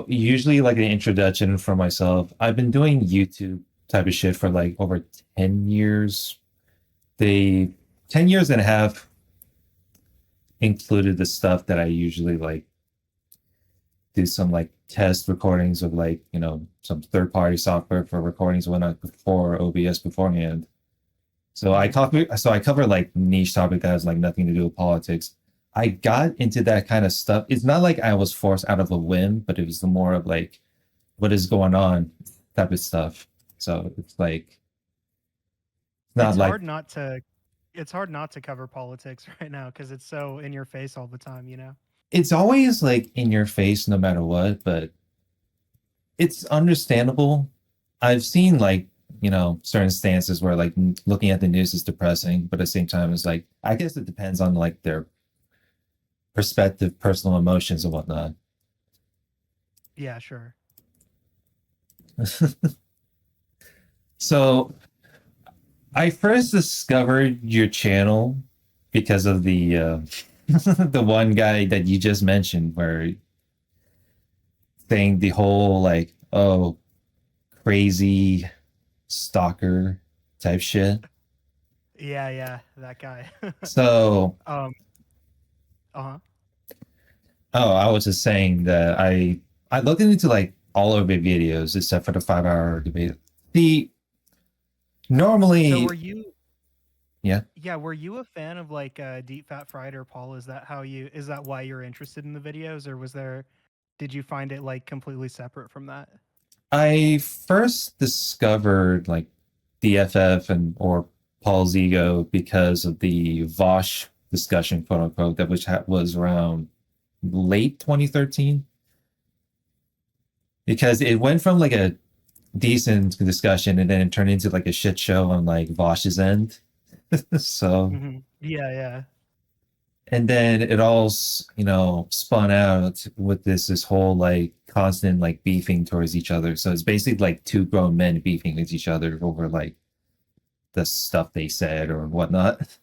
So usually like an introduction for myself. I've been doing YouTube type of shit for like over 10 years. They 10 years and a half included the stuff that I usually like do some like test recordings of like, some third party software for recordings and whatnot before OBS beforehand. Hmm. So I cover like niche topic that has like nothing to do with politics. I got into that kind of stuff. It's not like I was forced out of a whim, but it was more of like what is going on type of stuff. So it's like it's not It's like hard not to it's hard not to cover politics right now because it's so in your face all the time, you know? it's always like in your face no matter what, but it's understandable. I've seen like, certain stances where like looking at the news is depressing, but at the same time it's like I guess it depends on like their perspective, personal emotions and whatnot. Yeah, sure. So I first discovered your channel because of the the one guy that you just mentioned, where saying the whole like, oh, crazy stalker type shit. Yeah, yeah, that guy. So, um, uh-huh. oh, I was just saying that I looked into like all of your videos except for the 5 hour debate. The So normally, yeah, were you a fan of like Deep Fat Fried or Paul? Is that why you're interested in the videos, or did you find it like completely separate from that? I first discovered like DFF and or Paul's ego because of the Vosh discussion, quote unquote, that which was around late 2013. Because it went from like a decent discussion and then it turned into like a shit show on like Vosh's end. So, Hmm. Yeah, yeah. and then it all spun out with this whole like constant like beefing towards each other. So it's basically like two grown men beefing with each other over like the stuff they said or whatnot.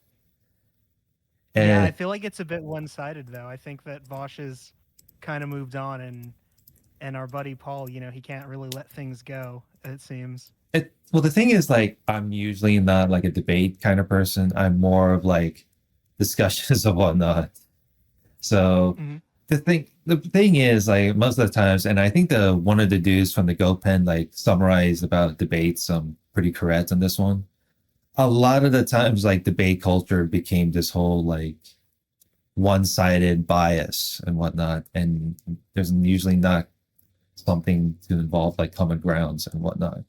Yeah, I And feel like it's a bit one-sided though. I think that Vosh has kind of moved on, and our buddy Paul, he can't really let things go, it seems. well, the thing is, like, I'm usually not like a debate kind of person. I'm more of like discussions and whatnot. So Hmm. the thing is, like, most of the times, and I think the one of the dudes from the Go Pen like summarized about debates. Pretty correct on this one. A lot of the times, like, debate culture became this whole like one-sided bias and whatnot, and there's usually not something to involve like common grounds and whatnot.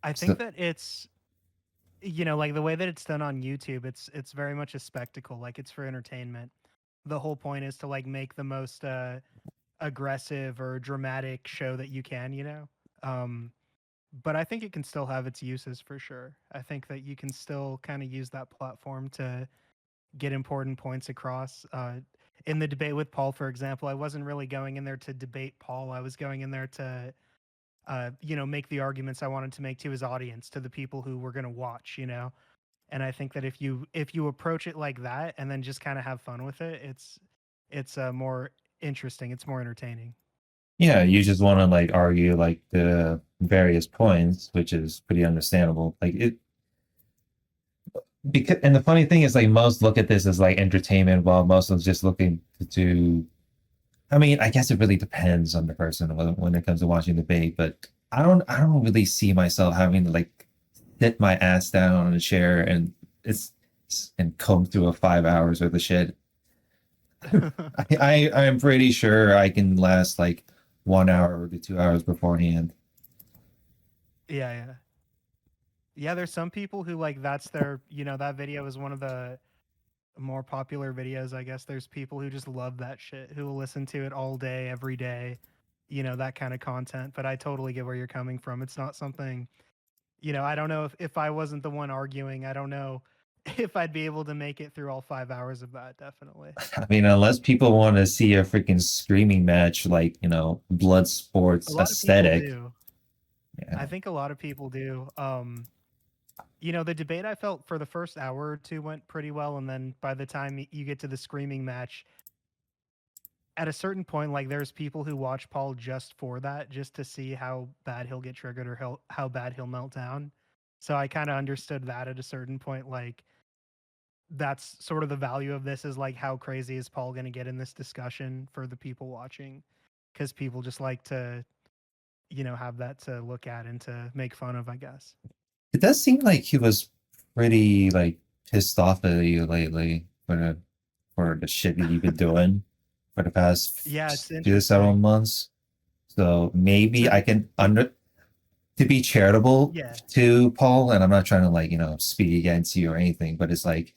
I think So that it's like the way that it's done on YouTube, it's very much a spectacle, like it's for entertainment. The whole point is to like make the most aggressive or dramatic show that you can. Um but I think it can still have its uses for sure. I think that you can still kind of use that platform to get important points across. In the debate with Paul, for example, I wasn't really going in there to debate Paul. I was going in there to, make the arguments I wanted to make to his audience, to the people who were going to watch. And I think that if you approach it like that and then just kind of have fun with it, it's more interesting. It's more entertaining. yeah, you just want to like argue like the various points, which is pretty understandable. Like it because and the funny thing is like most look at this as like entertainment while most are just looking to do. I mean, I guess it really depends on the person when it comes to watching debate, but I don't really see myself having to like sit my ass down on a chair it's and comb through a 5 hours worth of shit. I'm pretty sure I can last like 1 hour to 2 hours beforehand. Yeah, yeah. Yeah, there's some people who like that's that video is one of the more popular videos, I guess. There's people who just love that shit, who will listen to it all day, every day, that kind of content. But I totally get where you're coming from. It's not something, I don't know if I wasn't the one arguing, I don't know if I'd be able to make it through all 5 hours of that, definitely. I mean, unless people want to see a freaking screaming match, like, blood A sports lot of people aesthetic. do. Yeah. I think a lot of people do. The debate I felt for the first hour or two went pretty well, and then by the time you get to the screaming match, at a certain point, like there's people who watch Paul just for that, just to see how bad he'll get triggered or how bad he'll melt down. So I kind of understood that at a certain point, like that's sort of the value of this is like how crazy is Paul going to get in this discussion for the people watching, because people just like to have that to look at and to make fun of, I guess. It does seem like he was pretty like pissed off at you lately for the shit that you've been doing for the Yeah, it's past few to several interesting months. So maybe to I be can under to be charitable yeah. to Paul, and I'm not trying to like, speak against you or anything, but it's like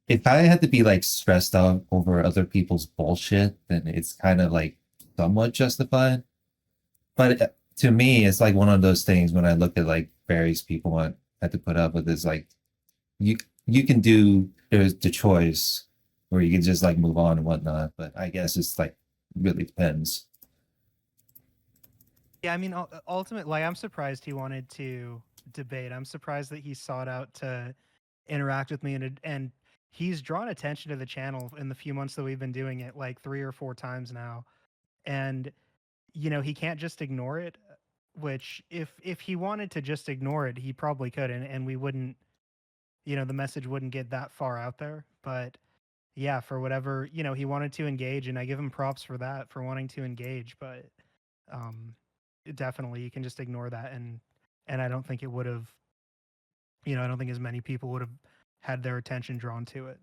if I had to be like stressed out over other people's bullshit, then it's kind of like somewhat justified. But to me, it's like one of those things when I look at like various people I had to put up with is like you you can do there's the choice where you can just like move on and whatnot. But I guess it's like really depends. Yeah, I mean, ultimately, like, I'm surprised he wanted to debate. I'm surprised that he sought out to interact with me, and he's drawn attention to the channel in the few months that we've been doing it, like 3 or 4 times now. And he can't just ignore it. Which, if he wanted to just ignore it, he probably could, and we wouldn't, the message wouldn't get that far out there. But yeah, for whatever he wanted to engage, and I give him props for that, for wanting to engage. But um definitely you can just ignore that, and I don't think it would have, I don't think as many people would have had their attention drawn to it.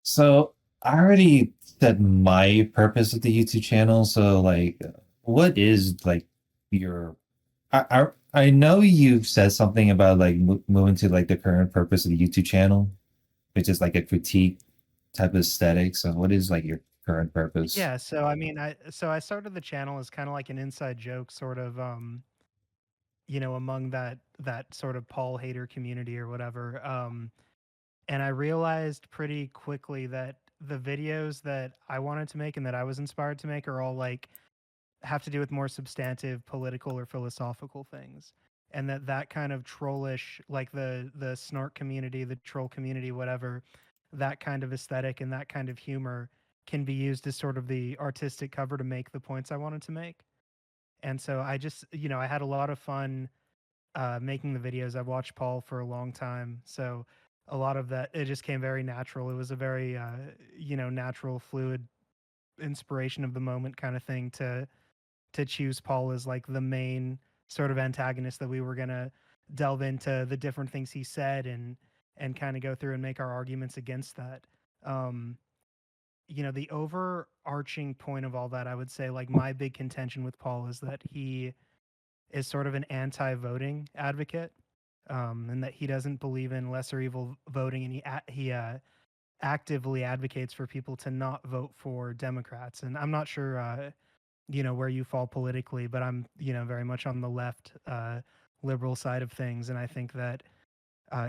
So I already said my purpose of the YouTube channel. So like, what is like your? I know you've said something about like moving to like the current purpose of the YouTube channel, which is like a critique type of aesthetic. So what is like your current purpose? Yeah, so I mean, I started the channel as kind of like an inside joke, sort of, among that sort of Paul hater community or whatever. And I realized pretty quickly that the videos that I wanted to make and that I was inspired to make are all like have to do with more substantive political or philosophical things, and that kind of trollish, like the snark community, the troll community, whatever, that kind of aesthetic and that kind of humor can be used as sort of the artistic cover to make the points I wanted to make. And so I just, I had a lot of fun making the videos. I've watched Paul for a long time, so a lot of that, it just came very natural. It was a very natural, fluid inspiration of the moment kind of thing to choose Paul as like the main sort of antagonist, that we were gonna delve into the different things he said and kind of go through and make our arguments against that. Um, the overarching point of all that, I would say, like my big contention with Paul is that he is sort of an anti-voting advocate, and that he doesn't believe in lesser evil voting, and he actively advocates for people to not vote for Democrats. And I'm not sure where you fall politically, but I'm, very much on the left, liberal side of things, and I think that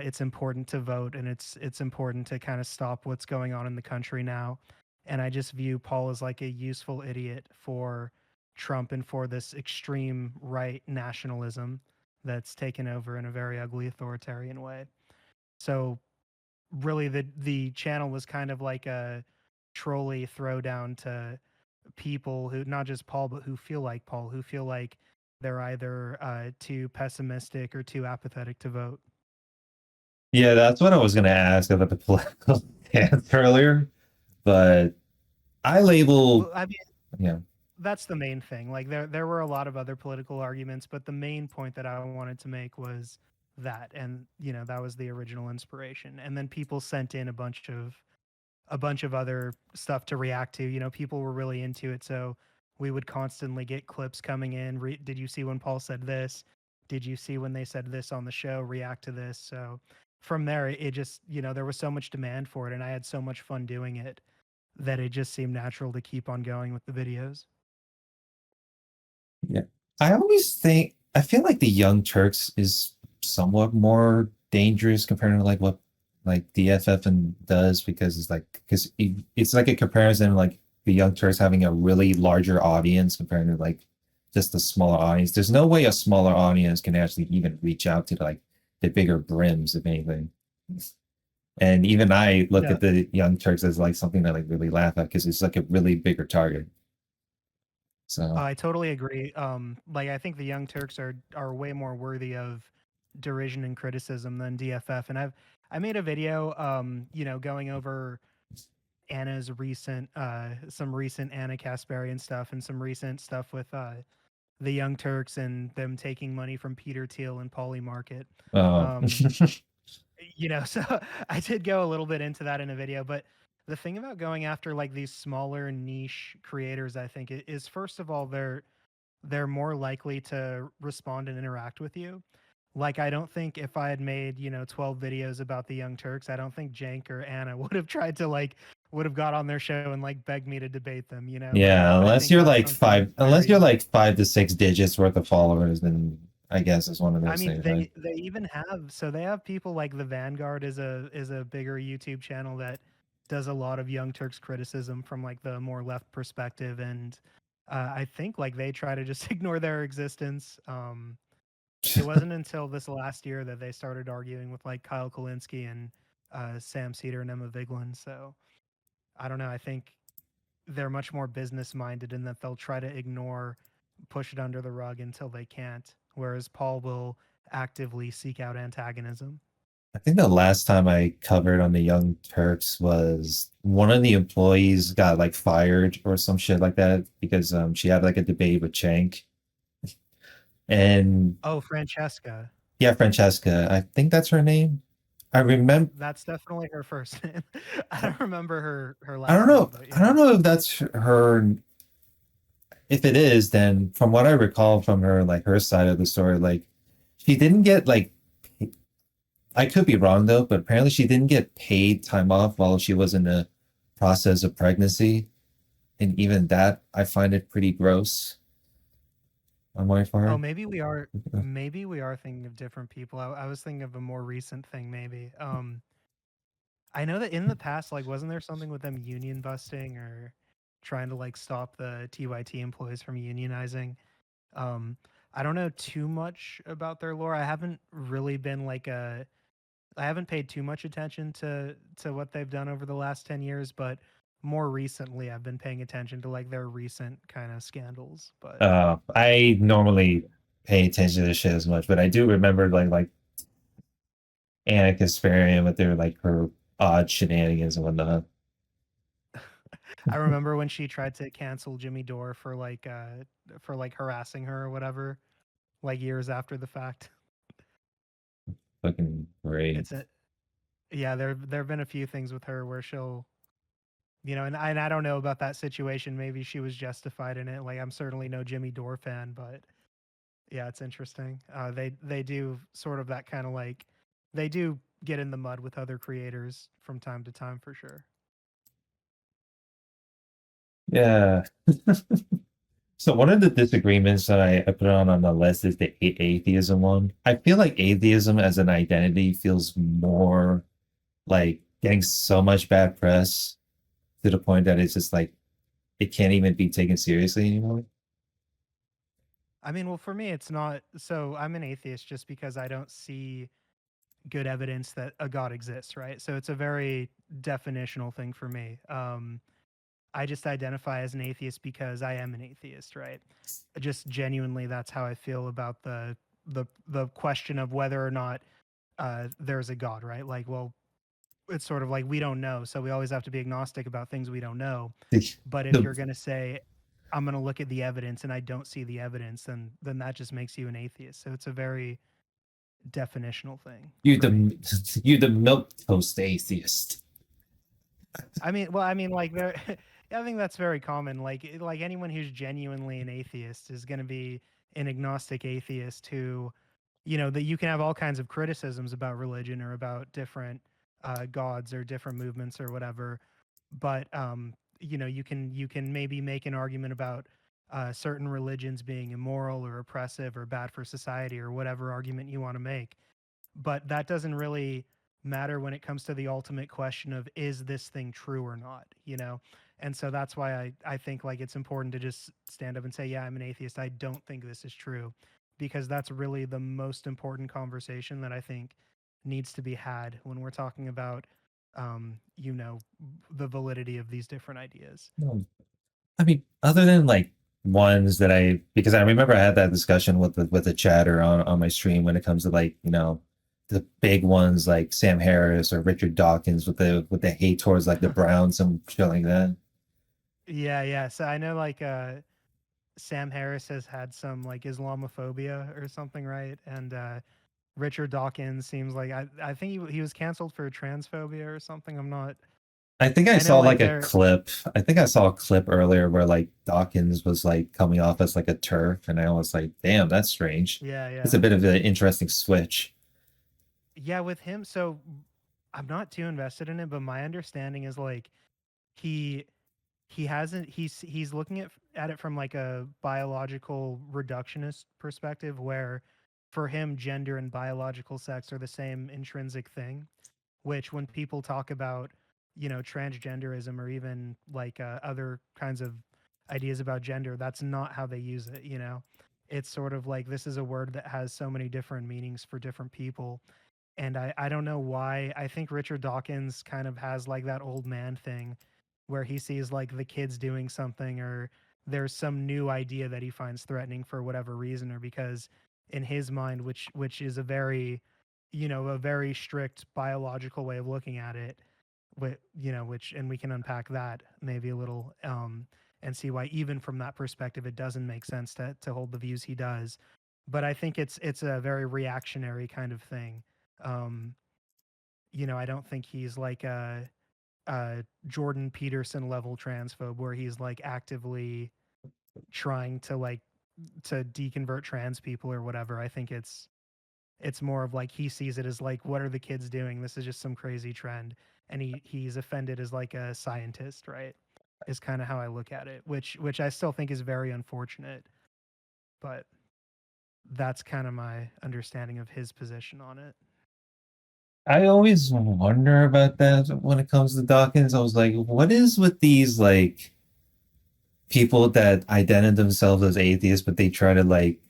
it's important to vote, and it's important to kind of stop what's going on in the country now. And I just view Paul as like a useful idiot for Trump and for this extreme right nationalism that's taken over in a very ugly authoritarian way. So really, the channel was kind of like a trolley throwdown to people who, not just Paul, but who feel like Paul, who feel like they're either too pessimistic or too apathetic to vote. Yeah, that's what I was gonna ask about the political stance earlier, but I label Well, I mean, yeah. that's the main thing. Like there were a lot of other political arguments, but the main point that I wanted to make was that, and that was the original inspiration. And then people sent in a bunch of other stuff to react to. People were really into it, so we would constantly get clips coming in. Did you see when Paul said this? Did you see when they said this on the show? React to this. So from there, it just, there was so much demand for it, and I had so much fun doing it that it just seemed natural to keep on going with the videos. Yeah. I always think I feel like the Young Turks is somewhat more dangerous compared to like what like the FF and does because it's like a comparison like the Young Turks having a really larger audience compared to like just a smaller audience. There's no way a smaller audience can actually even reach out to like the bigger brims, if anything. And even I look No, at the Young Turks as like something that like really laugh at because it's like a really bigger target. So I totally agree. Like I think the Young Turks are way more worthy of derision and criticism than DFF. And I made a video, going over Anna's recent, some recent Anna Kasparian stuff and some recent stuff with the Young Turks and them taking money from Peter Thiel and Poly Market. oh Um, so I did go a little bit into that in a video, but the thing about going after like these smaller niche creators, I think, is first of all they're more likely to respond and interact with you. Like I don't think if I had made, 12 videos about the Young Turks, I don't think Jank or Anna would have tried to would have got on their show and like begged me to debate them. yeah, I think that's something that's unless you're very like 5 to 6 digits worth of followers, then I guess it's one of I those mean, things, right? they even have so they have people like the Vanguard is a bigger YouTube channel that does a lot of Young Turks criticism from like the more left perspective, and I think like they try to just ignore their existence. It wasn't until this last year that they started arguing with like Kyle Kalinske and Sam Cedar and Emma Vigeland. So I don't know. I think they're much more business minded in that they'll try to ignore, push it under the rug until they can't. Whereas Paul will actively seek out antagonism. I think the last time I covered on the Young Turks was one of the employees got like fired or some shit like that because she had like a debate with Chank. And Oh, Francesca. yeah, Francesca, I think that's her name. I remember That's definitely her first name. I don't remember her I don't last know. name, but I don't yeah. know if that's her. If it is, then from what I recall from her, like her side of the story, like she didn't get like I could be wrong though, but apparently she didn't get paid time off while she was in the process of pregnancy, and even that I find it pretty gross on my Oh, part. maybe we are thinking of different people. I was thinking of a more recent thing, maybe. I know that in the past, like, wasn't there something with them union busting or trying to like stop the TYT employees from unionizing? Um, I don't know too much about their lore. I haven't really been I haven't paid too much attention to what they've done over the last 10 years, but more recently I've been paying attention to like their recent kind of scandals. But I normally pay attention to this shit as much, but I do remember like Anna Kasparian with their like her odd shenanigans and whatnot. I remember when she tried to cancel Jimmy Dore for like harassing her or whatever, like years after the fact. Fucking great. It's a Yeah, there've been a few things with her where she'll and I don't know about that situation. Maybe she was justified in it. Like I'm certainly no Jimmy Dore fan, but yeah, it's interesting. They do sort of that kind of like they do get in the mud with other creators from time to time for sure. Yeah. So one of the disagreements that I put on the list is the atheism one. I feel like atheism as an identity feels more like getting so much bad press to the point that it's just like it can't even be taken seriously anymore. I mean, well, for me, it's not. So I'm an atheist just because I don't see good evidence that a god exists, right? So it's a very definitional thing for me. I just identify as an atheist because I am an atheist, right? Just genuinely, that's how I feel about the question of whether or not there's a god, right? Like, well, it's sort of like we don't know, so we always have to be agnostic about things we don't know. But if The you're gonna say I'm gonna look at the evidence and I don't see the evidence, then that just makes you an atheist. So it's a very definitional thing you for me. the you the milk toast atheist. I mean, like there, I think that's very common. Like anyone who's genuinely an atheist is going to be an agnostic atheist who, that you can have all kinds of criticisms about religion or about different gods or different movements or whatever, but you can maybe make an argument about certain religions being immoral or oppressive or bad for society or whatever argument you want to make, but that doesn't really matter when it comes to the ultimate question of is this thing true or not. And so that's why I think like it's important to just stand up and say, yeah, I'm an atheist, I don't think this is true, because that's really the most important conversation that I think needs to be had when we're talking about you know, the validity of these different ideas. I mean, other than like ones that I, because I remember I had that discussion with the chatter on my stream when it comes to like, you know, the big ones like Sam Harris or Richard Dawkins with the hate towards like the Browns and shit like that. Yeah, yeah. So I know like Sam Harris has had some like Islamophobia or something, right? And Richard Dawkins seems like I think he was canceled for transphobia or something. I'm not. I think I I know saw like like a they're clip. I think I saw a clip earlier where like Dawkins was like coming off as like a turf, and I was like, damn, that's strange. yeah, It's yeah. a bit of an interesting switch. Yeah, with him, so I'm not too invested in it, but my understanding is like he he hasn't he's looking at it from like a biological reductionist perspective where for him gender and biological sex are the same intrinsic thing, which when people talk about, you know, transgenderism or even like other kinds of ideas about gender, that's not how they use it, you know. It's sort of like this is a word that has so many different meanings for different people, and I don't know why. I think Richard Dawkins kind of has like that old man thing where he sees like the kids doing something or there's some new idea that he finds threatening for whatever reason or because in his mind, which is a very, you know, a very strict biological way of looking at it, you know, which, and we can unpack that maybe a little, and see why even from that perspective it doesn't make sense to hold the views he does. But I think it's a very reactionary kind of thing. um you know, I don't think he's like a Jordan Peterson level transphobe where he's like actively trying to like to deconvert trans people or whatever. I think it's more of like he sees it as like, what are the kids doing? This is just some crazy trend, and he's offended as like a scientist, right? Is kind of how I look at it, which I still think is very unfortunate, but that's kind of my understanding of his position on it. I always wonder about that when it comes to Dawkins. I was like, what is with these like people that identify themselves as atheists, but they try to like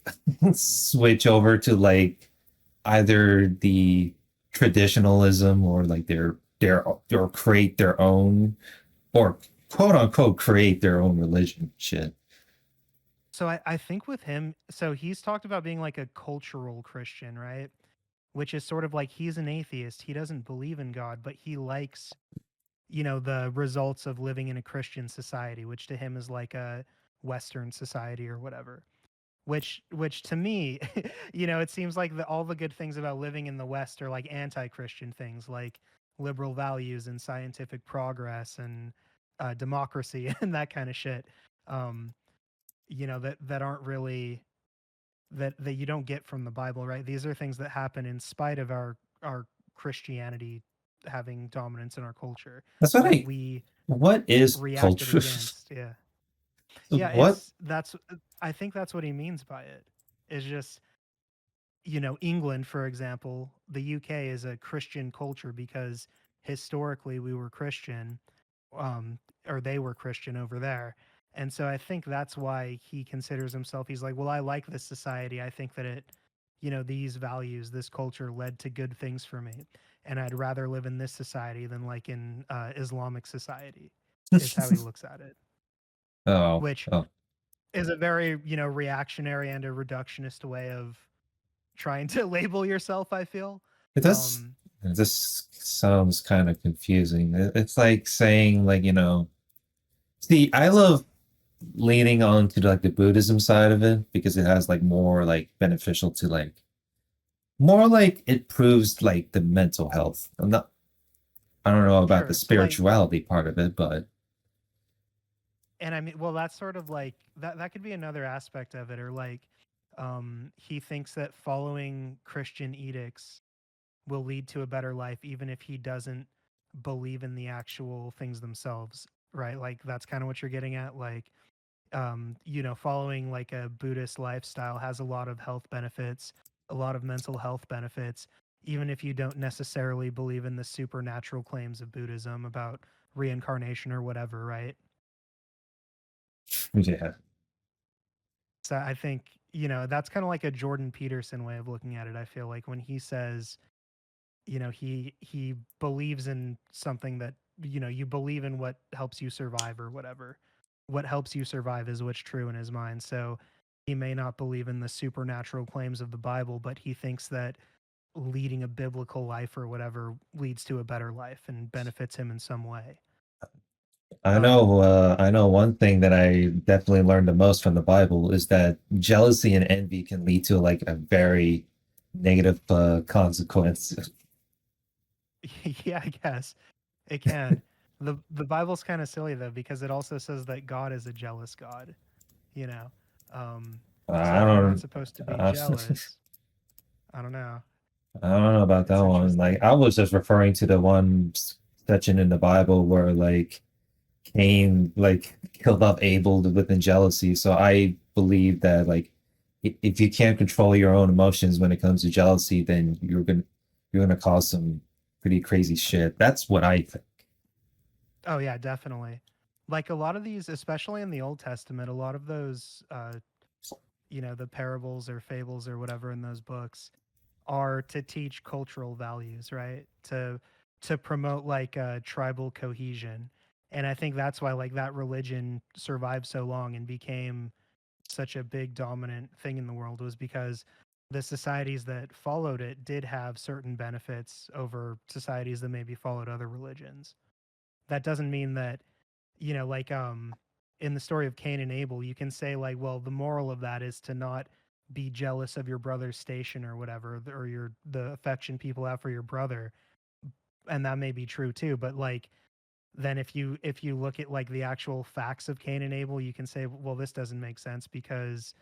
switch over to like either the traditionalism or like their or create their own or quote unquote create their own religion shit. So I think with him, so he's talked about being like a cultural Christian, right? Which is sort of like he's an atheist. He doesn't believe in God, but he likes, you know, the results of living in a Christian society, which to him is like a Western society or whatever. Which to me, you know, it seems like all the good things about living in the West are like anti-Christian things, like liberal values and scientific progress and democracy and that kind of shit. Um, you know, that aren't really that you don't get from the Bible, right? These are things that happen in spite of our Christianity having dominance in our culture, That's what but I we what is reacted culture? against. Yeah. Yeah, What I think that's what he means by it. Is just, you know, England, for example, the UK is a Christian culture because historically we were Christian, or they were Christian over there. And so I think that's why he considers himself, he's like, well, I like this society. I think that it, you know, these values, this culture led to good things for me. And I'd rather live in this society than like in Islamic society, is how he looks at it, oh which oh is a very, you know, reactionary and a reductionist way of trying to label yourself, I feel. it does Um, this sounds kind of confusing. It's like saying like, you know, see, I love leaning on to like the Buddhism side of it because it has like more like beneficial to like more like it proves like the mental health. I don't know about the sure. So like, spirituality part of it, but and I mean, well, that's sort of like that could be another aspect of it, or like, he thinks that following Christian edicts will lead to a better life, even if he doesn't believe in the actual things themselves, right? Like that's kind of what you're getting at, like, you know, following like a Buddhist lifestyle has a lot of health benefits, a lot of mental health benefits, even if you don't necessarily believe in the supernatural claims of Buddhism about reincarnation or whatever, right? yeah. So I think, you know, that's kind of like a Jordan Peterson way of looking at it. I feel like when he says, he believes in something that, you believe in what helps you survive or whatever. What helps you survive is what's true in his mind. So he may not believe in the supernatural claims of the Bible, but he thinks that leading a biblical life or whatever leads to a better life and benefits him in some way. Um, I know one thing that I definitely learned the most from the Bible is that jealousy and envy can lead to like a very negative consequence. yeah, I guess it can. The Bible's kind of silly though, because it also says that God is a jealous God, you know. Um, so I if we're not don't, supposed to be I jealous, I don't know. don't know about that It's one. Like, interesting. I was just referring to the one section in the Bible where like Cain like killed off Abel within jealousy. So I believe that like if you can't control your own emotions when it comes to jealousy, then you're gonna cause some pretty crazy shit. That's what I think. Oh yeah, definitely. Like a lot of these, especially in the Old Testament, a lot of those, the parables or fables or whatever in those books are to teach cultural values, right? To promote like tribal cohesion. And I think that's why like that religion survived so long and became such a big dominant thing in the world, was because the societies that followed it did have certain benefits over societies that maybe followed other religions. That doesn't mean that, like in the story of Cain and Abel, you can say like, well, the moral of that is to not be jealous of your brother's station or whatever, or the affection people have for your brother, and that may be true too. But like, then if you look at like the actual facts of Cain and Abel, you can say, well, this doesn't make sense, because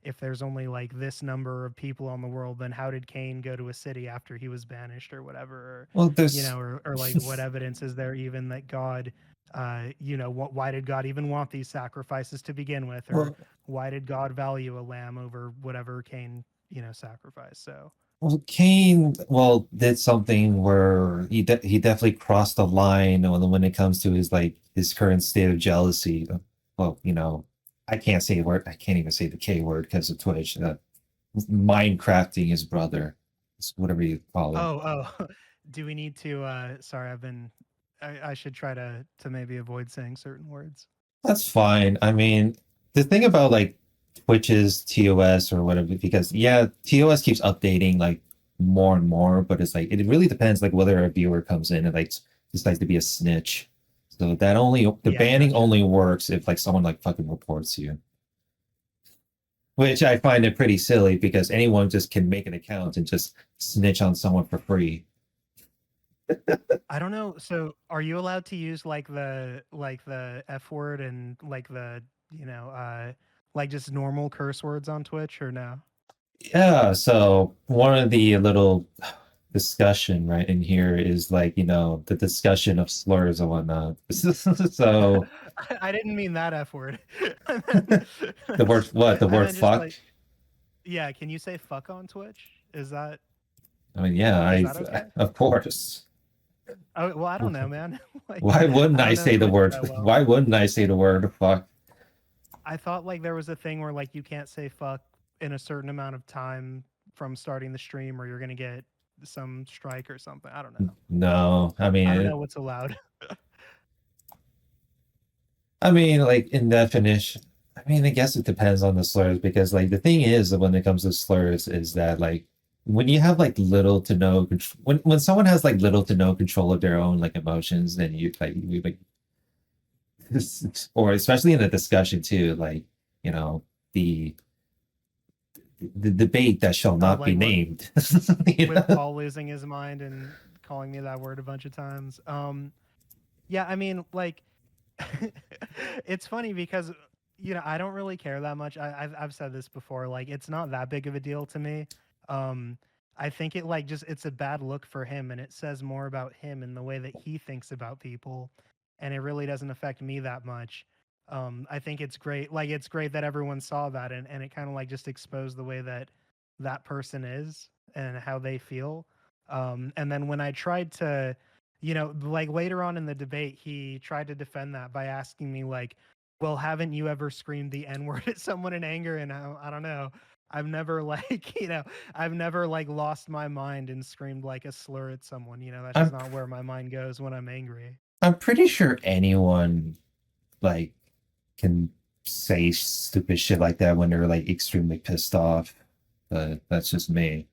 if there's only like this number of people on the world, then how did Cain go to a city after he was banished or whatever? Or, Well, there's or like what evidence is there even that God, why did God even want these sacrifices to begin with? Or well, why did God value a lamb over whatever Cain, sacrificed? So, well, Cain, well, did something where he definitely crossed the line when it comes to his like his current state of jealousy. Well, I can't say the word. I can't even say the K word because of Twitch. Minecrafting his brother, whatever you call it. oh, do we need to, sorry, I should try to maybe avoid saying certain words. That's fine. I mean, the thing about like Twitch's TOS or whatever, because yeah, TOS keeps updating like more and more, but it's like it really depends like whether a viewer comes in and like decides to be a snitch. So the Yeah, banning gotcha. only works if like someone like fucking reports you. Which I find it pretty silly because anyone just can make an account and just snitch on someone for free. I don't know. So, are you allowed to use like the F word and like the, like just normal curse words on Twitch, or no? Yeah, so one of the little discussion right in here is like, the discussion of slurs and whatnot. So I didn't mean that F word. I meant, the word what? The I word meant just fuck? like, yeah, can you say fuck on Twitch? I mean, yeah, Is I that okay? of course. Oh, well, I don't know, man. Like, Why wouldn't I I don't know say the Twitch word that well. why wouldn't I say the word fuck? I thought like there was a thing where like you can't say fuck in a certain amount of time from starting the stream, or you're gonna get some strike or something. I don't know. No. I don't know what's allowed. I mean, like in definition, I mean, I guess it depends on the slurs because, like, the thing is that when it comes to slurs, is that like when you have like little to no control, when someone has like little to no control of their own like emotions, then you like, or especially in a discussion too, like you know the the debate that shall Oh, not be like named. You with know? Paul losing his mind and calling me that word a bunch of times. Yeah, I mean, like, it's funny because I don't really care that much. I've said this before. Like, it's not that big of a deal to me. Um, I think it like just it's a bad look for him, and it says more about him and the way that he thinks about people, and it really doesn't affect me that much. I think it's great. Like, it's great that everyone saw that, and it kind of like just exposed the way that that person is and how they feel. And then when I tried to, like later on in the debate, he tried to defend that by asking me like, "Well, haven't you ever screamed the N word at someone in anger?" And I don't know. I've never like, I've never like lost my mind and screamed like a slur at someone. That's just I'm not where my mind goes when I'm angry. I'm pretty sure anyone like can say stupid shit like that when they're like extremely pissed off. But that's just me.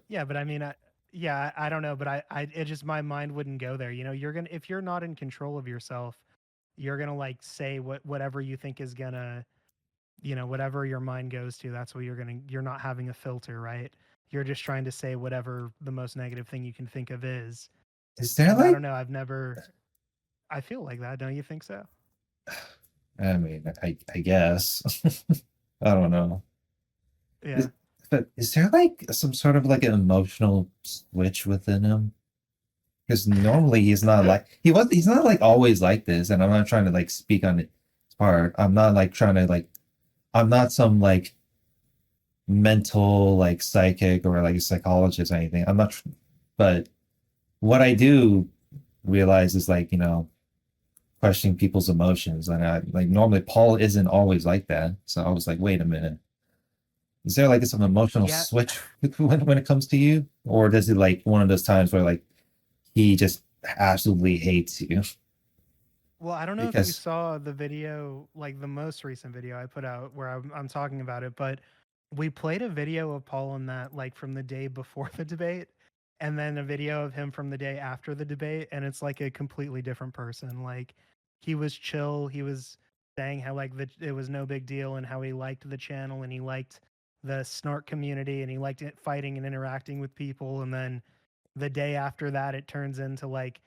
Yeah, but I mean, yeah, I don't know, but it just my mind wouldn't go there. You're gonna if you're not in control of yourself, you're gonna like say whatever you think is gonna, whatever your mind goes to. That's what you're not having a filter, right? You're just trying to say whatever the most negative thing you can think of is. Is there And I like don't know, I feel like that. Don't you think so? I mean, I guess. I don't know. Yeah. Is, but is there like some sort of like an emotional switch within him? Because normally he's not like he's not like always like this, and I'm not trying to like speak on his part. I'm not like trying to like I'm not some like mental like psychic or like a psychologist or anything. I'm not, but what I do realize is like questioning people's emotions, and I like normally Paul isn't always like that. So I was like, wait a minute, is there like some emotional Yeah. switch when it comes to you, or does it like one of those times where like he just absolutely hates you Well, I don't know if you because saw the video, like the most recent video I put out where I'm talking about it, but we played a video of Paul in that, like from the day before the debate, and then a video of him from the day after the debate, and it's like a completely different person. Like he was chill, he was saying how like it was no big deal, and how he liked the channel and he liked the snark community and he liked it fighting and interacting with people, and then the day after that it turns into like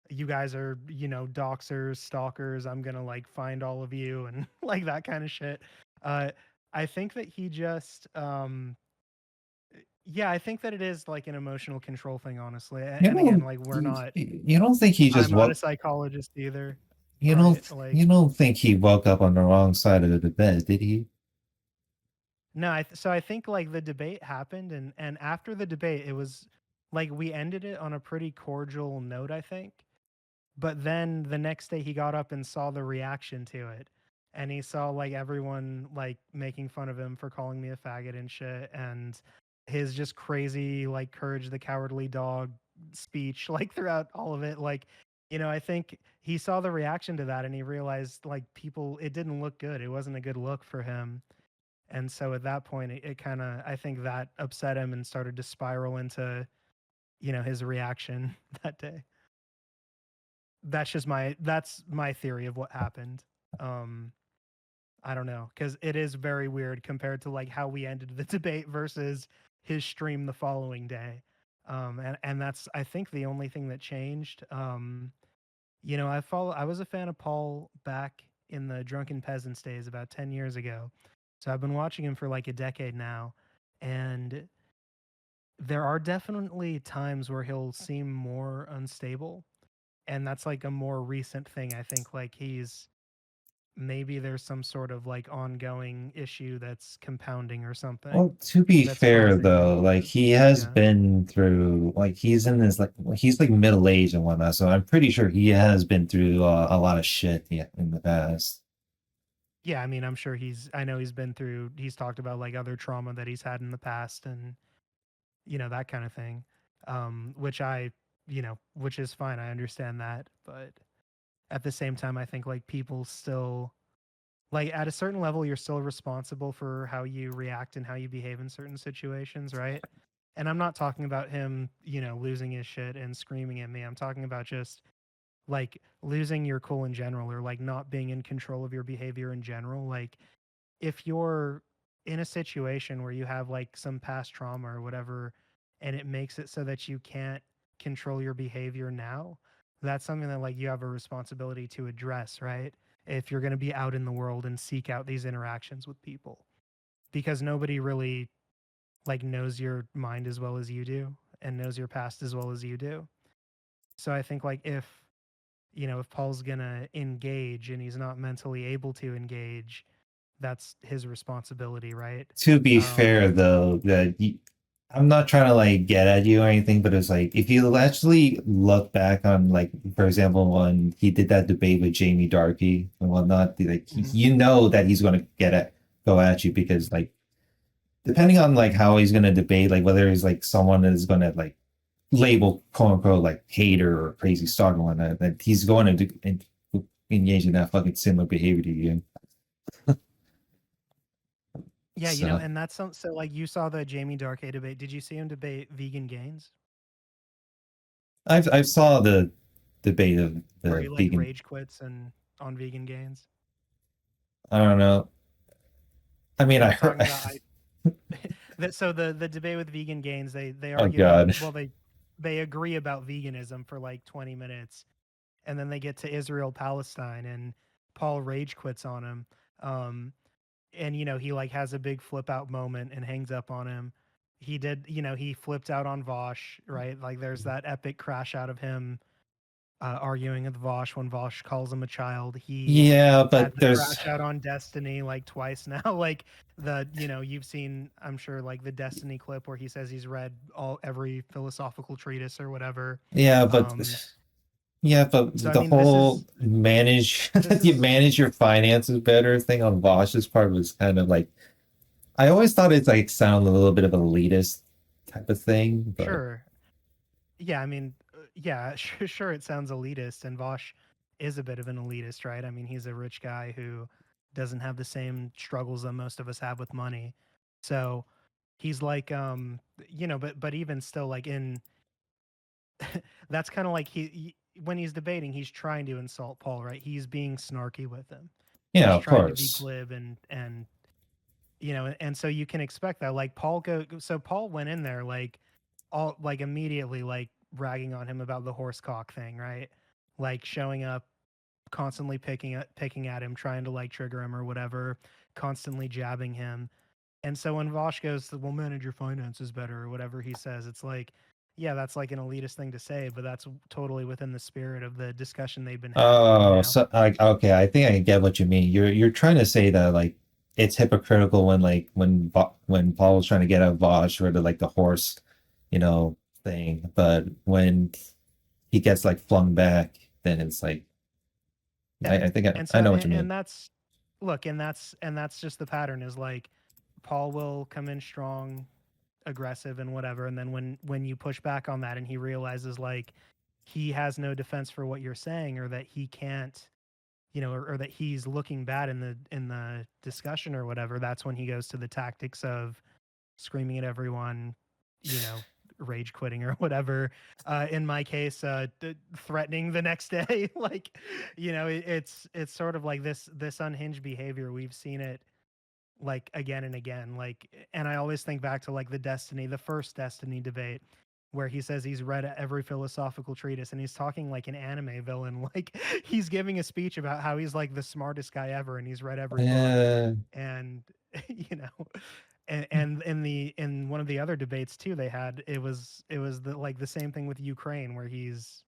you guys are, doxers, stalkers, I'm gonna like find all of you and like that kind of shit. uh I think that he just yeah, I think that it is like an emotional control thing, honestly. And again, like you don't think he just I'm not a woke psychologist either, you right? don't Like you don't think he woke up on the wrong side of the bed, did he? no, so I think like the debate happened, and after the debate it was like we ended it on a pretty cordial note, I think. But then the next day he got up and saw the reaction to it. And he saw like everyone like making fun of him for calling me a faggot and shit. And his just crazy like courage the cowardly dog speech like throughout all of it. Like, I think he saw the reaction to that and he realized like people it didn't look good. It wasn't a good look for him. And so at that point it kind of I think that upset him and started to spiral into, his reaction that day. That's my theory of what happened. Um, I don't know because it is very weird compared to like how we ended the debate versus his stream the following day. And that's I think the only thing that changed. I was a fan of Paul back in the Drunken Peasants days about 10 years ago. So I've been watching him for like a decade now, and there are definitely times where he'll seem more unstable, and that's like a more recent thing. I think like he's maybe there's some sort of like ongoing issue that's compounding or something Well, to be that's fair causing though, him like to, he has yeah. been through like he's in this like he's like middle aged and whatnot, so I'm pretty sure he has been through a lot of shit, yeah, in the past. Yeah, I mean, I'm sure I know he's talked about like other trauma that he's had in the past, and that kind of thing. Which which is fine. I understand that, but at the same time I think like people still like at a certain level you're still responsible for how you react and how you behave in certain situations, right? And I'm not talking about him, losing his shit and screaming at me. I'm talking about just like losing your cool in general, or like not being in control of your behavior in general. Like if you're in a situation where you have like some past trauma or whatever, and it makes it so that you can't control your behavior now, that's something that like you have a responsibility to address, right? If you're going to be out in the world and seek out these interactions with people, because nobody really like knows your mind as well as you do and knows your past as well as you do. So I think like if Paul's going to engage and he's not mentally able to engage, that's his responsibility, right? To be fair Um, though, I'm not trying to like get at you or anything, but it's like if you actually look back on like for example when he did that debate with Jamie Darkey and whatnot, like mhm. you know that he's going to go at you because like depending on like how he's gonna debate, like whether he's like someone that is gonna like label quote unquote like hater or crazy stalker and whatnot, that he's going to engage in that fucking similar behavior to you. Yeah, you know, So and that's so like you saw the Jamie Darkay debate. Did you see him debate vegan gains I've saw the debate of where the he like vegan. rage quits and on vegan gains? I don't know. I mean, They I were heard. talking about that. So the debate with vegan gains, they Oh argue about god. well they agree about veganism for like 20 minutes, and then they get to Israel Palestine, and Paul rage quits on him. And you know he like has a big flip out moment and hangs up on him. He did, you know, he flipped out on Vosh, right? Like there's that epic crash out of him arguing with Vosh when Vosh calls him a child. He Yeah, had but the there's crash out on Destiny like twice now. Like the, you know, you've seen, I'm sure, like the Destiny clip where he says he's read every philosophical treatise or whatever. yeah, but Um, yeah, but so I the mean, this whole is manage this you is manage your finances better thing on Vosh's part was kind of like I always thought it's like sound a little bit of elitist type of thing, but sure. Yeah, I mean, yeah, sure, it sounds elitist, and Vosh is a bit of an elitist, right? I mean, he's a rich guy who doesn't have the same struggles that most of us have with money. So he's like, you know, but even still, like in that's kind of like when he's debating, he's trying to insult Paul, right? He's being snarky with him. yeah, He's of trying to be course. glib and you know, and so you can expect that. Like Paul went in there like all like immediately like ragging on him about the horse cock thing, right? Like showing up constantly picking at him, trying to like trigger him or whatever, constantly jabbing him. And so when Vosh goes, "Well, manage your finances better," or whatever he says, it's like, yeah, that's like an elitist thing to say, but that's totally within the spirit of the discussion they've been having, you Oh, know? so like okay, I think I get what you mean. You're trying to say that like it's hypocritical when like when Paul was trying to get at Vosh or the like the horse, you know, thing, but when he gets like flung back, then it's like Yeah. I think And I so know what you mean. and that's look, and that's just the pattern is like Paul will come in strong, aggressive and whatever, and then when you push back on that and he realizes like he has no defense for what you're saying or that he can't, you know, or that he's looking bad in the discussion or whatever, that's when he goes to the tactics of screaming at everyone, you know, rage quitting or whatever. In my case, threatening the next day. Like, you know, it's sort of like this unhinged behavior. We've seen it like again and again. Like, and I always think back to like the first Destiny debate. Where he says he's read every philosophical treatise and he's talking like an anime villain. Like he's giving a speech about how he's like the smartest guy ever and he's read every book. Uh, And you know, and in one of the other debates too they had, it was the like the same thing with Ukraine where he's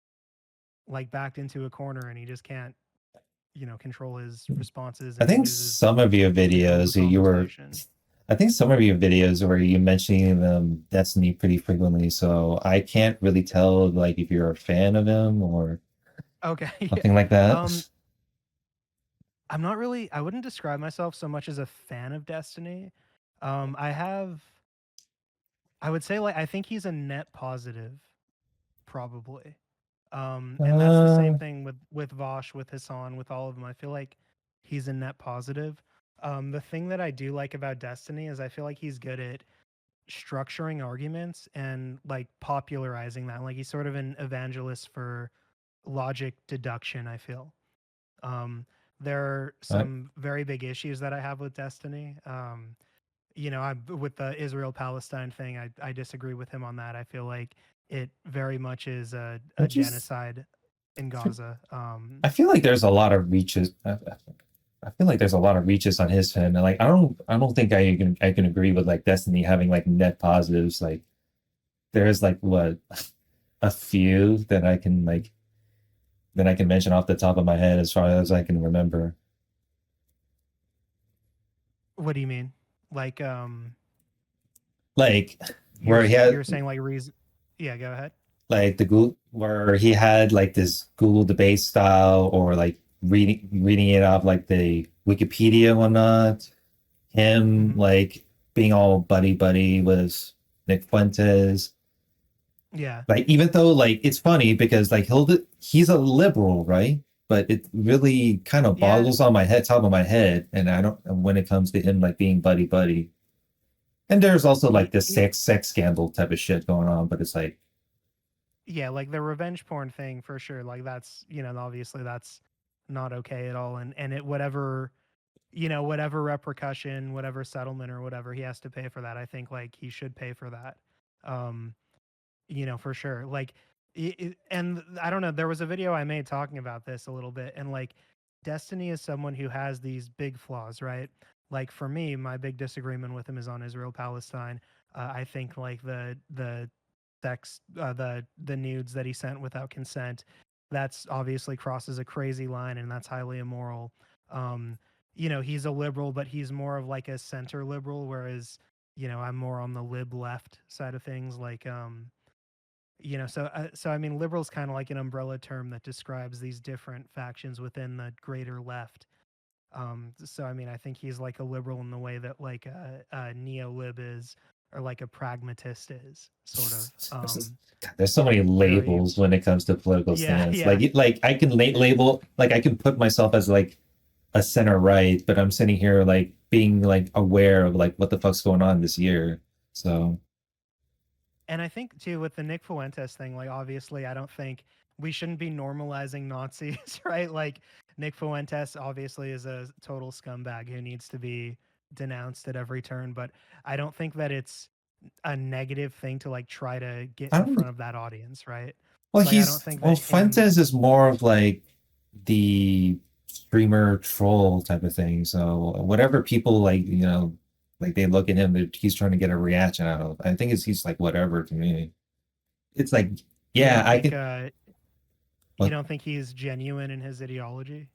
like backed into a corner and he just can't, you know, control his responses I and he think loses some of your control of the videos you were conversation. I think some of your videos were you mentioning Destiny pretty frequently, so I can't really tell like if you're a fan of him or Okay. Yeah. something like that. um I'm not really, I wouldn't describe myself so much as a fan of Destiny. I have, I would say like I think he's a net positive probably. And that's the same Uh, thing with Vosh, with Hassan, with all of them. I feel like he's a net positive. The thing that I do like about Destiny is I feel like he's good at structuring arguments and like popularizing that. Like he's sort of an evangelist for logic deduction, I feel. Um, there are I, some very big issues that I have with Destiny. You know, I with the Israel Palestine thing, I disagree with him on that. I feel like it very much is a which is genocide in Gaza. I feel like there's a lot of reaches. I feel like there's a lot of reaches on his end, and like I don't think I can agree with like Destiny having like net positives. Like there's like what a few that I can mention off the top of my head as far as I can remember. What do you mean? Like Like where he had you're saying like reason? Yeah, go ahead. like the Google where he had like this Google debate style or like reading it off like the Wikipedia and whatnot. Him Hmm. like being all buddy buddy with Nick Fuentes. Yeah. Like even though like it's funny because like he's a liberal, right? But it really kind of Yeah. boggles on my head, top of my head, and I don't when it comes to him like being buddy buddy. And there's also like this He, sex scandal type of shit going on, but it's like yeah, like the revenge porn thing for sure. Like that's, obviously that's not okay at all. And it whatever, whatever repercussion, whatever settlement or whatever he has to pay for that, I think like he should pay for that. Um, for sure. Like, and I don't know, there was a video I made talking about this a little bit, and like, Destiny is someone who has these big flaws, right? Like for me, my big disagreement with him is on Israel Palestine. I think like the sex, the nudes that he sent without consent, that's obviously crosses a crazy line, and that's highly immoral. Um, he's a liberal, but he's more of like a center liberal, whereas I'm more on the lib left side of things. Like, so I mean, liberal's kind of like an umbrella term that describes these different factions within the greater left. So I mean, I think he's like a liberal in the way that like a neo-lib is, or like a pragmatist is, sort of. there's so many Very, labels when it comes to political yeah, stance. yeah. Like I can label like I can put myself as like a center right, but I'm sitting here like being like aware of like what the fuck's going on this year. So And I think too with the Nick Fuentes thing, like obviously, I don't think we shouldn't be normalizing Nazis, right? Like Nick Fuentes obviously is a total scumbag who needs to be denounced at every turn, but I don't think that it's a negative thing to like try to get I in don't front of that audience, right? well Like I don't he's think well that him, Fuentes is more of like the streamer troll type of thing. So whatever people like, like they look at him, he's trying to get a reaction out of. I think he's like whatever to me. It's like, you yeah, don't I think could. you But don't think he's genuine in his ideology?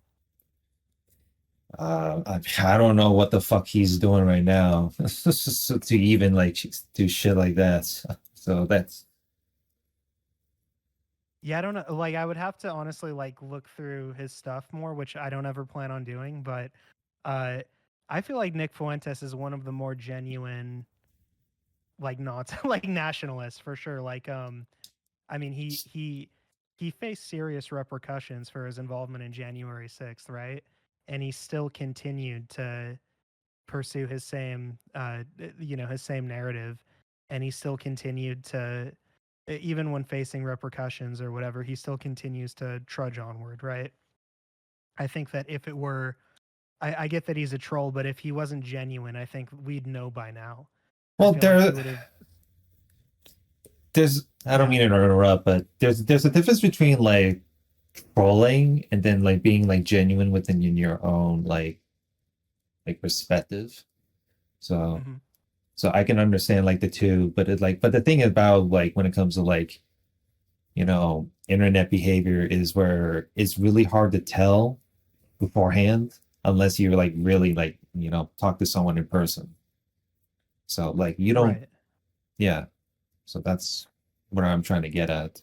I don't know what the fuck he's doing right now to even like do shit like that. So that's Yeah, I don't know. Like, I would have to honestly like look through his stuff more, which I don't ever plan on doing. But uh, I feel like Nick Fuentes is one of the more genuine, like not like nationalists for sure. Like, I mean, he faced serious repercussions for his involvement in January 6th, right? And he still continued to pursue his same, his same narrative, and he still continued to even when facing repercussions or whatever, he still continues to trudge onward, right? I think that if it were, I get that he's a troll, but if he wasn't genuine, I think we'd know by now. I well, feel like he would have, there's I don't yeah, mean to interrupt, but there's a difference between like trolling and then like being like genuine within your own like perspective. So hmm so I can understand like the two, but but the thing about like when it comes to like internet behavior is where it's really hard to tell beforehand unless you like really like talk to someone in person. So like you don't, right, yeah. So that's what I'm trying to get at.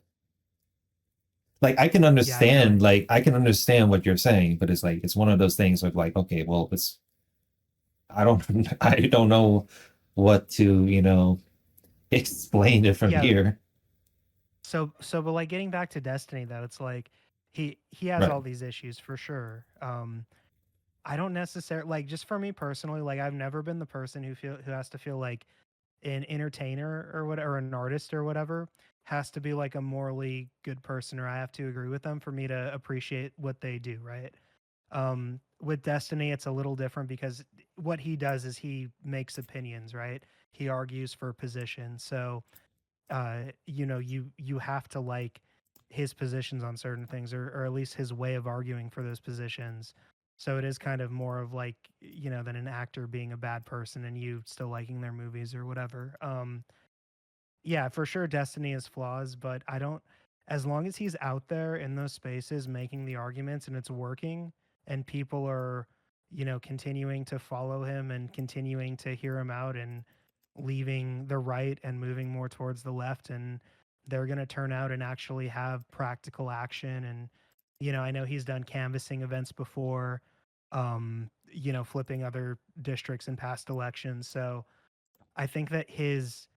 Like yeah, I know it. I can understand what you're saying, but it's like it's one of those things of like, okay, well, it's I don't I don't know what to explain it from Yeah, here. but like getting back to Destiny though, it's like he has Right. all these issues for sure. I don't necessarily like, just for me personally, like I've never been the person who has to feel like an entertainer or whatever, or an artist or whatever, has to be like a morally good person, or I have to agree with them for me to appreciate what they do, right? With Destiny, it's a little different because what he does is he makes opinions, right? He argues for position. So you have to like his positions on certain things, or at least his way of arguing for those positions. So it is kind of more of like, than an actor being a bad person and you still liking their movies or whatever. Yeah, for sure Destiny has flaws, but I don't, as long as he's out there in those spaces making the arguments and it's working, and people are, continuing to follow him and continuing to hear him out, and leaving the right and moving more towards the left, and they're going to turn out and actually have practical action. And I know he's done canvassing events before, flipping other districts in past elections. So I think that his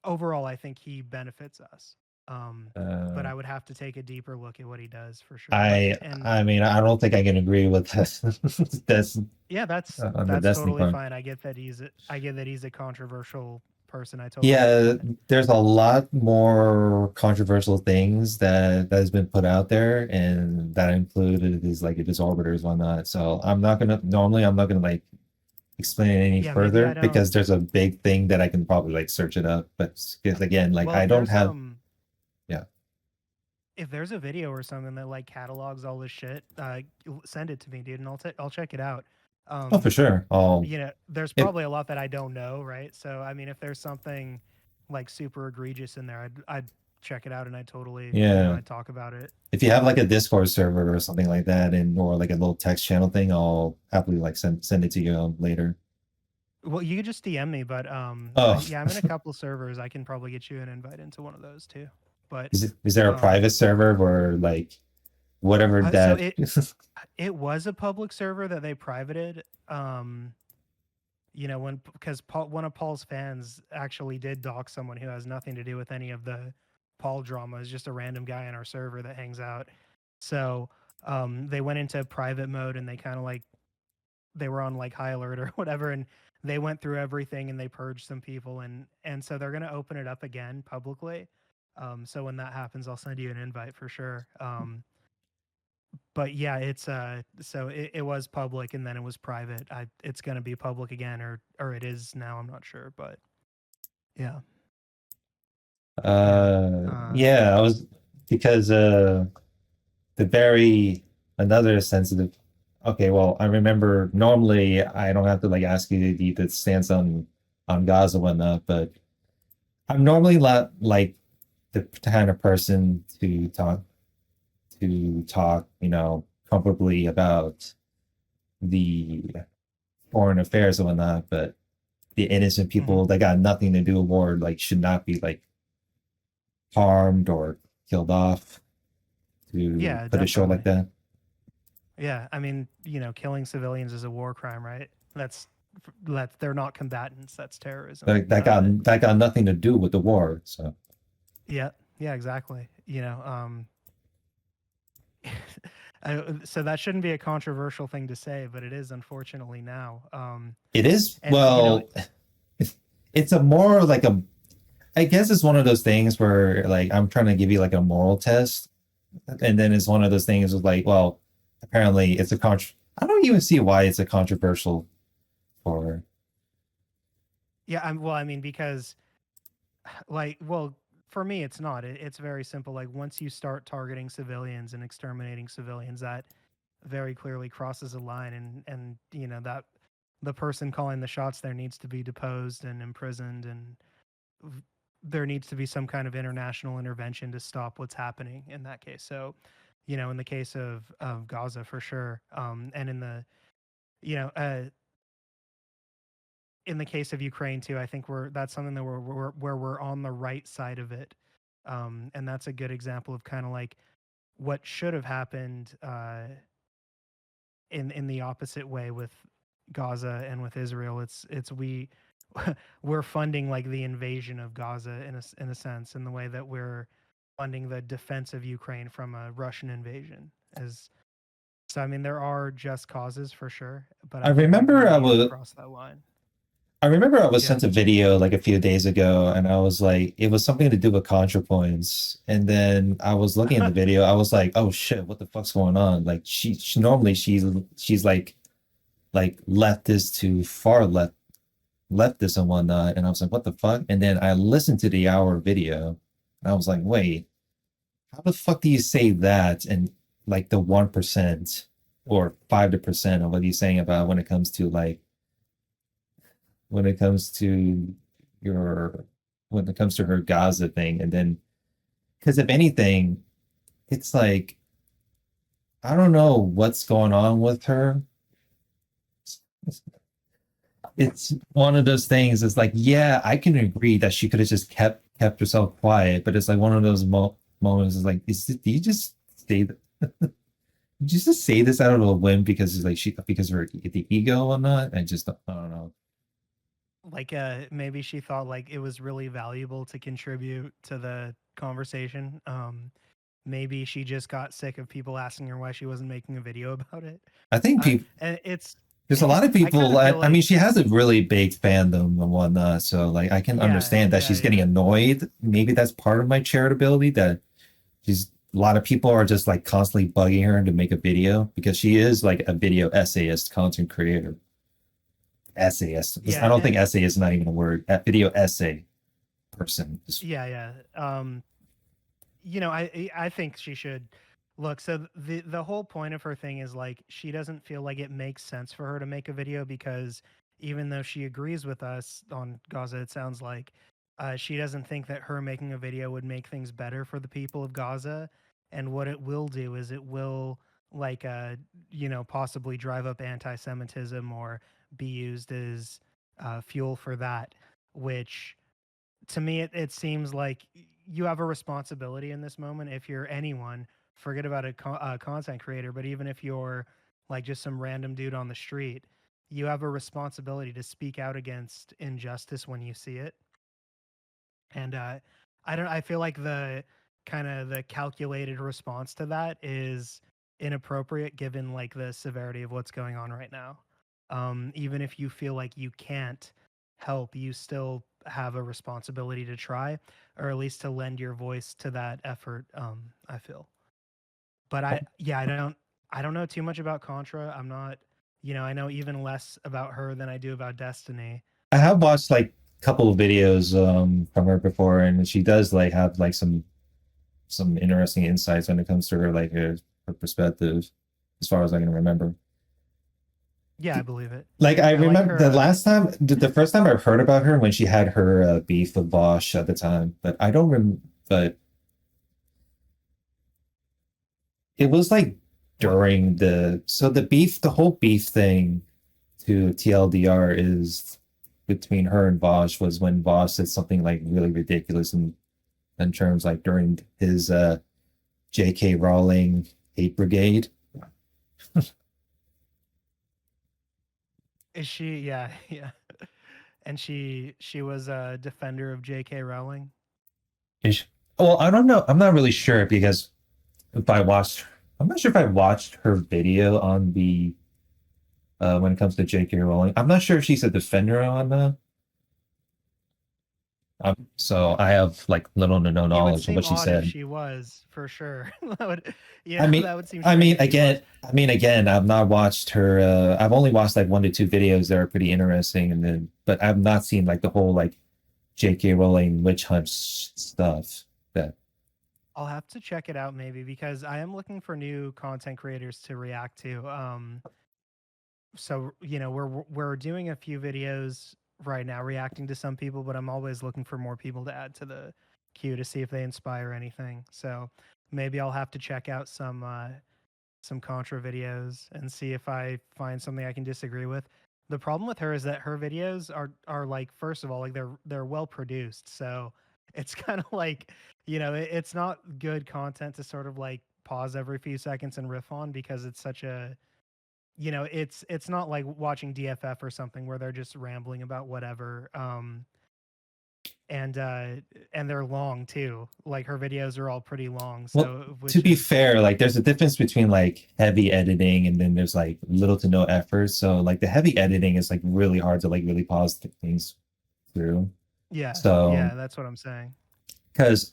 overall, I think he benefits us. But Uh, I would have to take a deeper look at what he does for sure. But I and I mean, I don't think I can agree with this. That's yeah, on the that's Destiny totally part. fine. I get that he's a controversial person. I totally get Yeah, that. there's a lot more controversial things that has been put out there, and that included these like disorbiters and whatnot. So I'm not gonna like explain it any Yeah, maybe I further don't. because there's a big thing that I can probably like search it up. But because again, like Well, I don't have, yeah. if there's a video or something that like catalogs all this shit, send it to me, dude, and I'll check it out. Oh, for Um, sure. there's If probably a lot that I don't know, right? So I mean, if there's something like super egregious in there, I'd check it out and I totally, yeah, I'd talk about it. if you have like a Discord server or something like that, and or like a little text channel thing, I'll happily like send it to you later. Well, you could just DM me, but Oh, yeah, I'm in a couple servers. I can probably get you an invite into one of those too. But is there a um, private server where like whatever so that? it was a public server that they privated. When because one of Paul's fans actually did dox someone who has nothing to do with any of the Paul drama. Is just a random guy in our server that hangs out. So they went into private mode and they kind of like they were on like high alert or whatever, and they went through everything and they purged some people, and so they're gonna open it up again publicly. So when that happens, I'll send you an invite for sure. But yeah, it's so it was public and then it was private. It's gonna be public again, or it is now. I'm not sure, but yeah, yeah. Yeah, I was because the very another sensitive. Okay, well, I remember normally I don't have to like ask you to the stance on Gaza and whatnot, but I'm normally not like the kind of person to talk, comfortably about the foreign affairs and whatnot, but the innocent Hmm. people that got nothing to do with war like should not be like harmed or killed off to Yeah, put a show like definitely. that. Yeah, I mean, killing civilians is a war crime, right? That they're not combatants. That's terrorism. That got nothing to do with the war. So Yeah, yeah, exactly. So that shouldn't be a controversial thing to say, but it is unfortunately now. it is, And well, it's a more like a, I guess it's one of those things where like I'm trying to give you like a moral test, and then it's one of those things of like, well, apparently it's a I don't even see why it's a controversial for. yeah, well, I mean, because well, for me, it's not. It's very simple. Like once you start targeting civilians and exterminating civilians, that very clearly crosses a line, and that the person calling the shots there needs to be deposed and imprisoned, and there needs to be some kind of international intervention to stop what's happening in that case. So, in the case of Gaza, for sure, and you know, uh, in the case of Ukraine too, I think that's something that where we're on the right side of it, and that's a good example of kind of like what should have happened in the opposite way with Gaza and with Israel. It's we're funding like the invasion of Gaza in a sense, in the way that we're funding the defense of Ukraine from a Russian invasion. As so, I mean, there are just causes for sure, but I I think like remember when I we was cross that line, I remember I was yeah. sent a video like a few days ago, and I was like, it was something to do with ContraPoints. And then I was looking at the video, I was like, oh shit, what the fuck's going on? Like she normally she's like leftist to far leftist and whatnot. And I was like, what the fuck? And then I listened to the hour video, and I was like, wait, how the fuck do you say that? And like the 1% or 5% of what he's saying about when it comes to your when it comes to her Gaza thing, and then because if anything, it's like I don't know what's going on with her. It's one of those things. It's like, yeah, I can agree that she could have just kept herself quiet, but it's like one of those moments. Is like, do you just say that? Did you just say this out of a whim because it's like because of her the ego or not? I just I don't know. like maybe she thought like it was really valuable to contribute to the conversation. Maybe she just got sick of people asking her why she wasn't making a video about it. I think people And it's there's a lot of I kind people. of feel I mean, like she has a really big fandom and whatnot, so like I can yeah, understand that yeah, she's getting yeah. annoyed. Maybe that's part of my charitability that she's a lot of people are just like constantly bugging her to make a video because she is like a video essayist, content creator, essayist. I Yeah, don't think and essay is not even a word. A video essay person. yeah, yeah. I think she should look. So the whole point of her thing is like she doesn't feel like it makes sense for her to make a video because even though she agrees with us on Gaza, it sounds like she doesn't think that her making a video would make things better for the people of Gaza. And what it will do is it will like possibly drive up anti-Semitism or be used as fuel for that, which to me it seems like you have a responsibility in this moment if you're anyone, forget about a content creator, but even if you're like just some random dude on the street, you have a responsibility to speak out against injustice when you see it. And I feel like the kind of the calculated response to that is inappropriate given like the severity of what's going on right now. Even if you feel like you can't help, you still have a responsibility to try, or at least to lend your voice to that effort. I feel, but I don't know too much about Contra. I'm not, I know even less about her than I do about Destiny. I have watched like a couple of videos from her before, and she does like have like some interesting insights when it comes to her perspective, as far as I can remember. Yeah, I believe it. Like I I like remember her. the last time, the first time I heard about her when she had her beef with Bosch at the time, but I don't remember. But it was like What during the whole beef thing to TLDR is between her and Bosch was when Bosch said something like really ridiculous in terms like during his J.K. Rowling hate brigade. is she? Yeah, yeah. And she was a defender of J.K. Rowling. Is- Well, I don't know. I'm not really sure because if I watched, I'm not sure if I watched her video on the when it comes to J.K. Rowling. I'm not sure if she's a defender on that. So I have like little to no It would knowledge of seem what she odd if said. she was, for sure. That would, I mean, that would seem strange if she was. I've not watched her. I've only watched like 1 to 2 videos that are pretty interesting, and then, but I've not seen like the whole like J.K. Rowling witch hunt stuff. That I'll have to check it out maybe because I am looking for new content creators to react to. So we're doing a few videos right now reacting to some people, but I'm always looking for more people to add to the queue to see if they inspire anything. So maybe I'll have to check out some Contra videos and see if I find something I can disagree with. The problem with her is that her videos are like, first of all, like they're well produced, so it's kind of like it's not good content to sort of like pause every few seconds and riff on because it's such a it's not like watching DFF or something where they're just rambling about whatever. And and they're long too. Like her videos are all pretty long, well, so to which be is fair, like there's a difference between like heavy editing and then there's like little to no effort. So like the heavy editing is like really hard to like really pause things through. yeah, So yeah, that's what I'm saying. because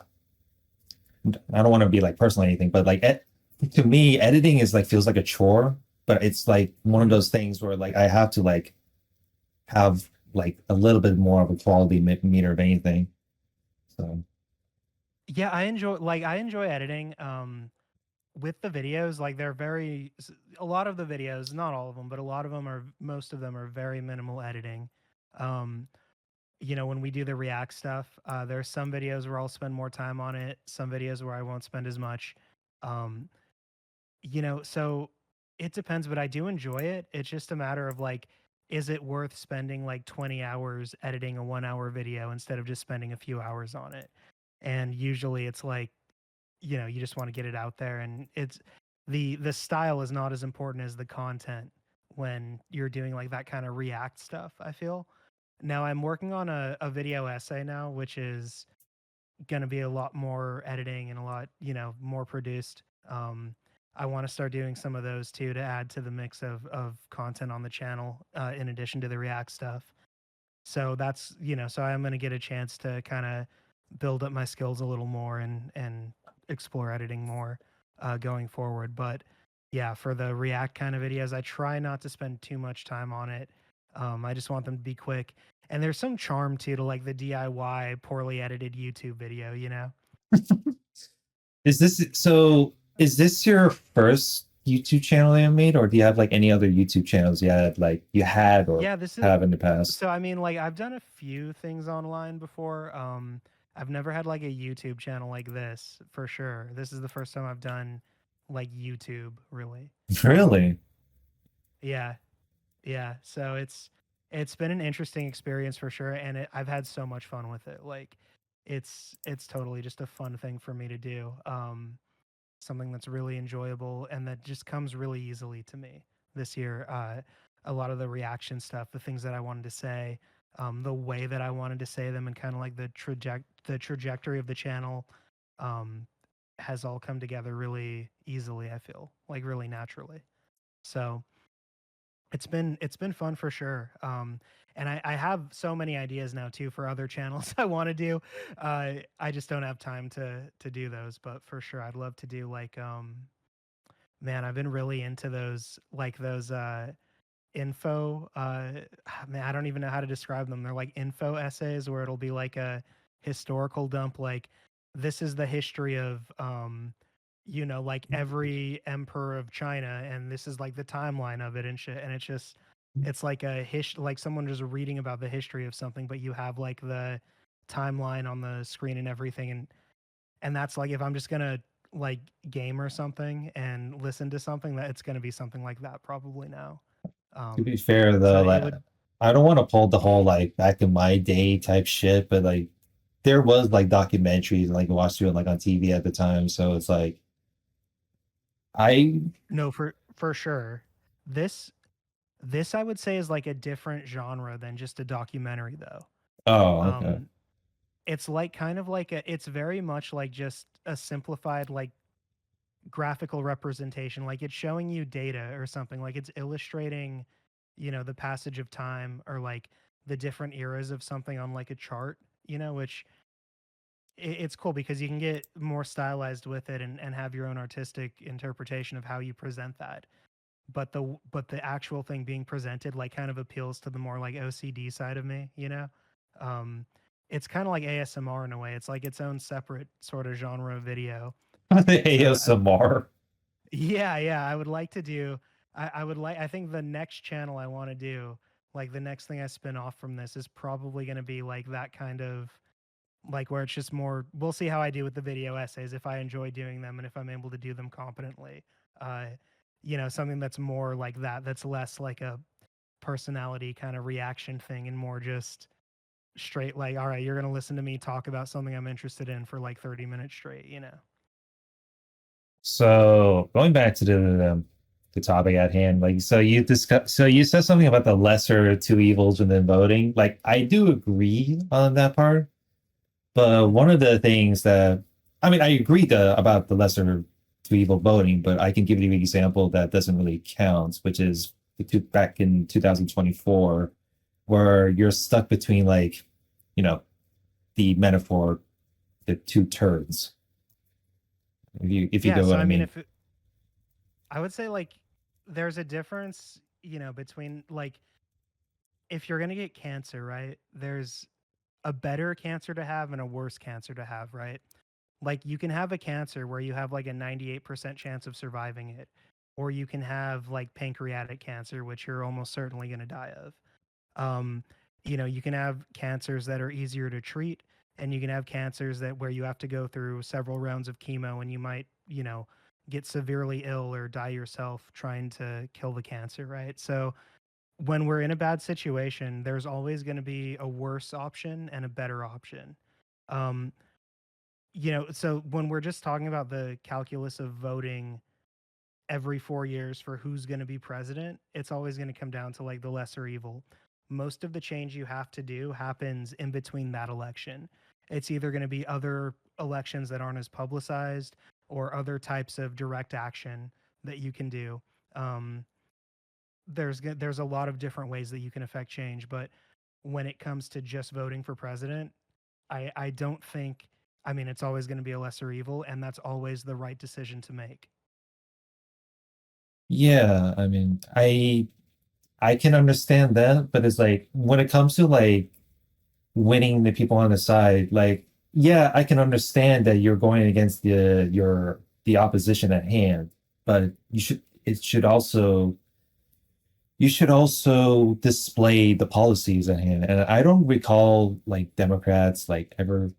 I don't want to be like personal or anything, but like to me, editing is like feels like a chore, but it's like one of Mhm. those things where like I have to like have like a little bit more of a quality meter of anything. So Yeah, I enjoy editing. With the videos, like a lot of the videos, not all of them, but a lot of them are most of them are very minimal editing. Um, when we do the React stuff, there's some videos where I'll spend more time on it, some videos where I won't spend as much. Um, so it depends, but I do enjoy it. It's just a matter of like, is it worth spending like 20 hours editing a 1 hour video instead of just spending a few hours on it? And usually it's like, you just want to get it out there, and it's the style is not as important as the content when you're doing like that kind of React stuff, I feel. Now I'm working on a video essay now, which is going to be a lot more editing and a lot, more produced. I want to start doing some of those too to add to the mix of content on the channel, in addition to the React stuff. So that's, so I'm going to get a chance to kind of build up my skills a little more and explore editing more, going forward. But yeah, for the React kind of videos, I try not to spend too much time on it. I just want them to be quick. And there's some charm too to like the DIY poorly edited YouTube video, you know? Is this so? Is this your first YouTube channel you made, or do you have like any other YouTube channels you had or Yeah, this is have in the past? so I mean, like I've done a few things online before. I've never had like a YouTube channel like this for sure. This is the first time I've done like YouTube really. Um, Really? yeah, yeah. So it's been an interesting experience for sure, and I've had so much fun with it. Like, it's totally just a fun thing for me to do. Something that's really enjoyable and that just comes really easily to me this year. A lot of the reaction stuff, the things that I wanted to say, the way that I wanted to say them, and kind of like the trajectory of the channel, um, has all come together really easily. I feel like really naturally. So it's been fun for sure. And I have so many ideas now too for other channels I want to do. I just don't have time to do those, but for sure I'd love to do like man, I've been really into those info man, I don't even know how to describe them. They're like info essays where it'll be like a historical dump, like this is the history of like every emperor of China, and this is like the timeline of it and shit. And it's like like someone just reading about the history of something, but you have like the timeline on the screen and everything. And that's like, if I'm just gonna like game or something and listen to something, that it's gonna be something like that probably now. To be um fair so though, it like would I don't want to pull the whole like back in my day type shit, but like there was like documentaries and like watched it like on TV at the time, so it's like I no, for sure. This I would say is like a different genre than just a documentary though. oh okay. um it's like kind of like it's very much like just a simplified like graphical representation, like it's showing you data or something, like it's illustrating the passage of time, or like the different eras of something on like a chart, which it's cool because you can get more stylized with it and have your own artistic interpretation of how you present that. But the actual thing being presented like kind of appeals to the more like OCD side of me. um it's kind of like ASMR in a way. It's like its own separate sort of genre of video. The So ASMR. yeah, yeah, I would like to do. I would like. I think the next channel I want to do, like the next thing I spin off from this, is probably going to be like that kind of, like where it's just more. We'll see how I do with the video essays, if I enjoy doing them and if I'm able to do them competently. Uh, something that's more like that. That's less like a personality kind of reaction thing and more just straight like, all right, you're going to listen to me talk about something I'm interested in for like 30 minutes straight. So going back to the topic at hand, like so you said something about the lesser two evils within voting. Like I do agree on that part, but one of the things that I mean I agree about the lesser two evil voting, but I can give you an example that doesn't really count, which is back in 2024, where you're stuck between like, you know, the metaphor, the two turds, if you Yeah. know So what I I mean, mean. if I would say like there's a difference, between like if you're gonna get cancer, right? There's a better cancer to have and a worse cancer to have, right? Like you can have a cancer where you have like a 98% chance of surviving it, or you can have like pancreatic cancer, which you're almost certainly gonna die of. Um, you can have cancers that are easier to treat, and you can have cancers that where you have to go through several rounds of chemo and you might, get severely ill or die yourself trying to kill the cancer, right? So when we're in a bad situation, there's always going to be a worse option and a better option. Um, so when we're just talking about the calculus of voting every 4 years for who's going to be president, it's always going to come down to like the lesser evil. most of the change you have to do happens in between that election. It's either going to be other elections that aren't as publicized or other types of direct action that you can do. Um, there's a lot of different ways that you can affect change, but when it comes to just voting for president, I don't think. I mean, it's always going to be a lesser evil, and that's always the right decision to make. Yeah, I mean, I can understand that, but it's like when it comes to like winning the people on the side, like yeah, I can understand that you're going against the opposition at hand, but you should also display the policies at hand. And I don't recall like Democrats like ever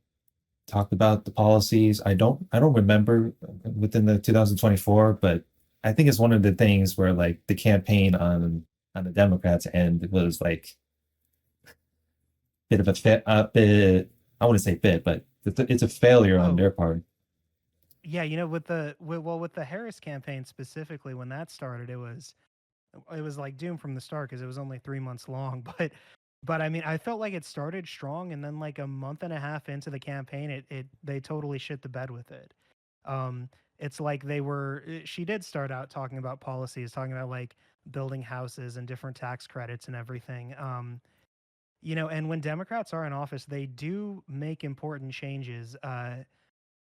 talked about the policies. I don't remember within the 2024, but I think it's one of the things where like the campaign on the Democrats end was like bit of a bit. I wouldn't say bit, but it's a failure on Oh, their part. yeah, with the Harris campaign specifically, when that started, it was like doomed from the start because it was only 3 months long. But I mean, I felt like it started strong, and then like a month and a half into the campaign, it they totally shit the bed with it. Um, it's like she did start out talking about policies, talking about like building houses and different tax credits and everything. And when Democrats are in office, they do make important changes.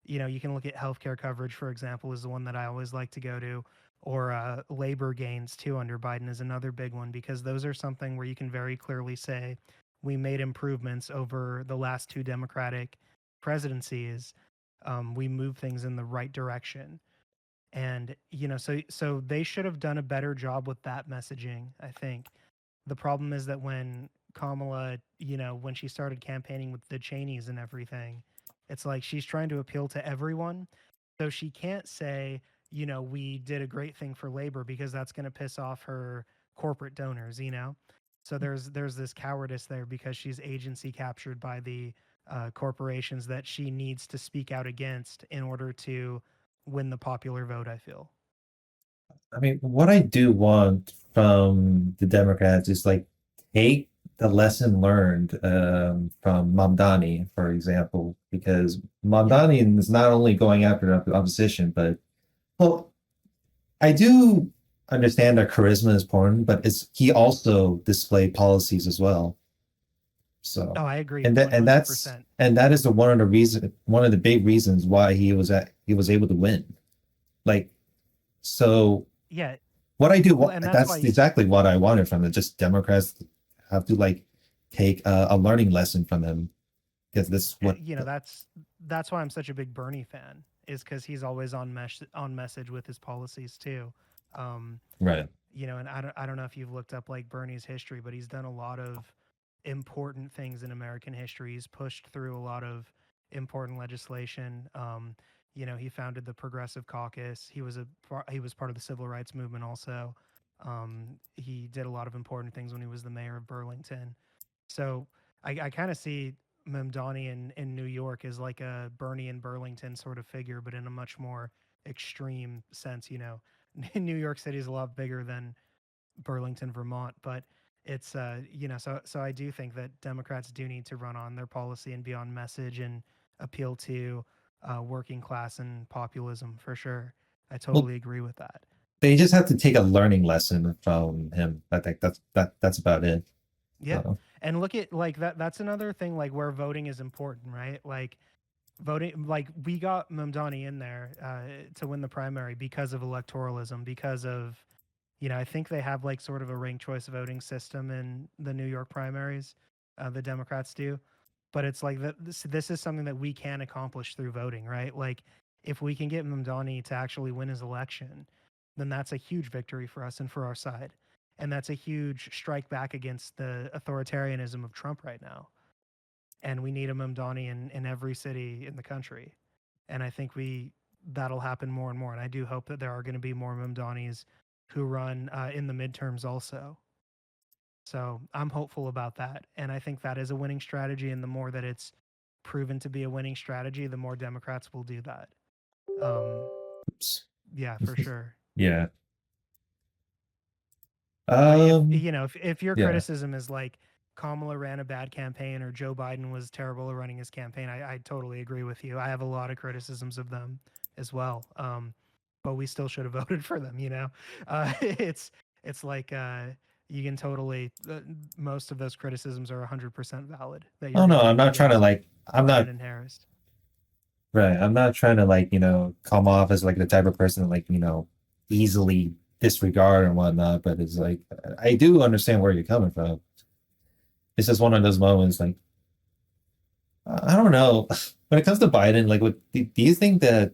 You can look at healthcare coverage, for example, is the one that I always like to go to, or labor gains too under Biden is another big one because those are something where you can very clearly say we made improvements over the last two Democratic presidencies. We moved things in the right direction, and so they should have done a better job with that messaging, I think. The problem is that when Kamala, when she started campaigning with the Cheneys and everything, it's like she's trying to appeal to everyone. So she can't say, we did a great thing for labor because that's going to piss off her corporate donors. So there's this cowardice there because she's agency captured by the corporations that she needs to speak out against in order to win the popular vote, I feel. I mean, what I do want from the Democrats is like take the lesson learned from Mamdani, for example, because Yeah. Mamdani is not only going after the opposition, but well, I do understand that charisma is important, but it's he also displayed policies as well. So, Oh, I agree and that and that's 100%. and that is one of the big reasons why he was able to win. Like, so Yeah. what I do, Well, and that's that's why exactly what I wanted from it. Just Democrats have to like take a learning lesson from him because this uh, what you know that's why I'm such a big Bernie fan is because he's always on message with his policies too. Um, right. and I don't know if you've looked up like Bernie's history, but he's done a lot of important things in American history. He's pushed through a lot of important legislation. He founded the Progressive Caucus. He was part of the Civil Rights Movement also. He did a lot of important things when he was the mayor of Burlington. So I kind of see Mamdani in New York as like a Bernie in Burlington sort of figure, but in a much more extreme sense. New York City is a lot bigger than Burlington, Vermont, but so I do think that Democrats do need to run on their policy and be on message and appeal to working class and populism for sure. I Well, totally agree with that. they just have to take a learning lesson from him. I think that's about it. Yeah. So, And look at like that's another thing like where voting is important, right? Like voting like we got Mamdani in there to win the primary because of electoralism, because of I think they have like sort of a ranked choice voting system in the New York primaries. The Democrats do, but it's like this is something that we can accomplish through voting, right? Like if we can get Mamdani to actually win his election, then that's a huge victory for us and for our side, and that's a huge strike back against the authoritarianism of Trump right now. And we need a Mamdani in every city in the country, and I think that'll happen more and more. And I do hope that there are going to be more Mamdanis who run in the midterms also. So I'm hopeful about that. And I think that is a winning strategy. And the more that it's proven to be a winning strategy, the more Democrats will do that. Um, oops. yeah, for sure. Yeah. But if Um. if your Yeah. criticism is like Kamala ran a bad campaign or Joe Biden was terrible at running his campaign. I totally agree with you. I have a lot of criticisms of them as well. But we still should have voted for them. It's like you can totally most of those criticisms are 100% valid that Oh you're no, gonna I'm make not trying to against like I'm Biden not and Harris. right. I'm not trying to like, come off as like the type of person like, easily disregard and whatnot, but it's like I do understand where you're coming from. It's just one of those moments like I don't know. When it comes to Biden, like do you think that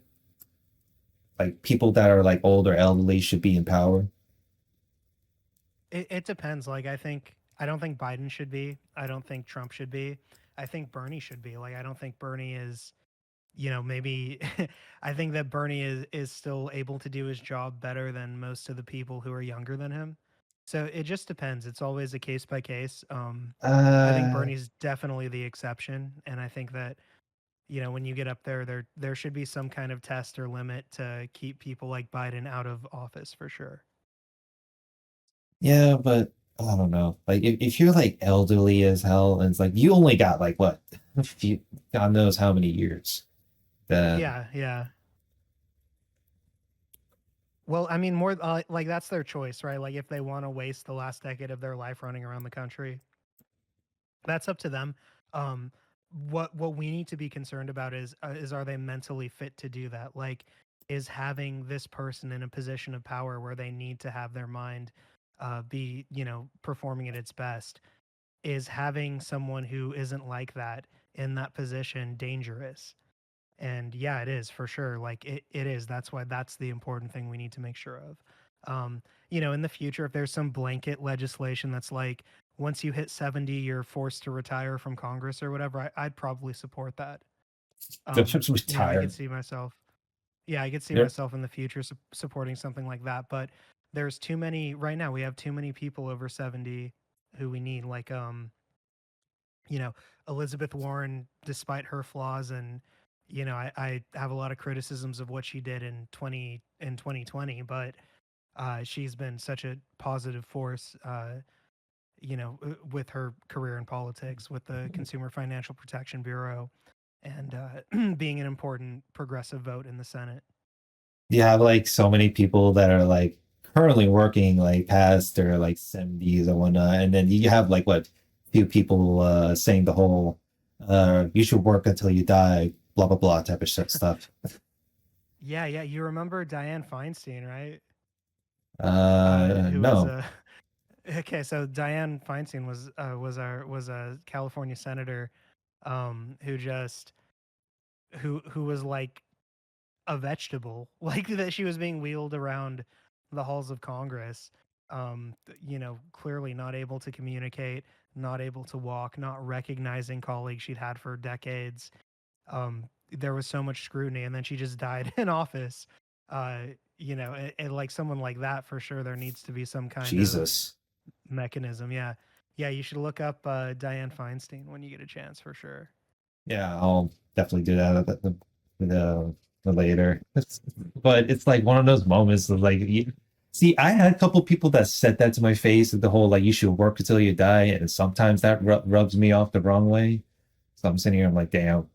like people that are like old or elderly should be in power? It depends. Like I don't think Biden should be. I don't think Trump should be. I think Bernie should be. Like I don't think Bernie is, maybe I think that Bernie is still able to do his job better than most of the people who are younger than him. So it just depends. It's always a case by case. I think Uh Bernie's definitely the exception, and I think that when you get up there, there should be some kind of test or limit to keep people like Biden out of office for sure. yeah, but I don't know. Like if you're like elderly as hell and it's like you only got like what? A few, God knows how many years. Then Yeah, yeah. Well, I mean, more like that's their choice, right? Like if they want to waste the last decade of their life running around the country, that's up to them. Um, what we need to be concerned about is are they mentally fit to do that? Like, is having this person in a position of power where they need to have their mind be performing at its best? Is having someone who isn't like that in that position dangerous? And yeah, it is for sure. Like it is. That's why that's the important thing we need to make sure of. In the future, if there's some blanket legislation that's like once you hit 70, you're forced to retire from Congress or whatever, I'd probably support that. they're just I could retired. see myself. Yeah, I could see They're myself in the future supporting something like that. But there's too many right now. We have too many people over 70 who we need. Like you know, Elizabeth Warren, despite her flaws, and I have a lot of criticisms of what she did in 2020, but she's been such a positive force, with her career in politics, with the Consumer Financial Protection Bureau, and being an important progressive vote in the Senate. you have like so many people that are like currently working like past their like 70s and whatnot, and then you have like what few people saying the whole you should work until you die, blah blah blah type of shit stuff. Yeah, yeah, you remember Dianne Feinstein, right? Who was No. a Okay, so Dianne Feinstein was a California senator, who just who was like a vegetable, like that she was being wheeled around the halls of Congress, clearly not able to communicate, not able to walk, not recognizing colleagues she'd had for decades. There was so much scrutiny, and then she just died in office. Uh, and like someone like that, for sure, there needs to be some kind of Jesus. mechanism. Yeah. Yeah, you should look up Dianne Feinstein when you get a chance for sure. Yeah, I'll definitely do that later. But it's like one of those moments of like, see, I had a couple people that said that to my face, the whole like you should work until you die, and sometimes that rubs me off the wrong way. So I'm sitting here, I'm like, damn,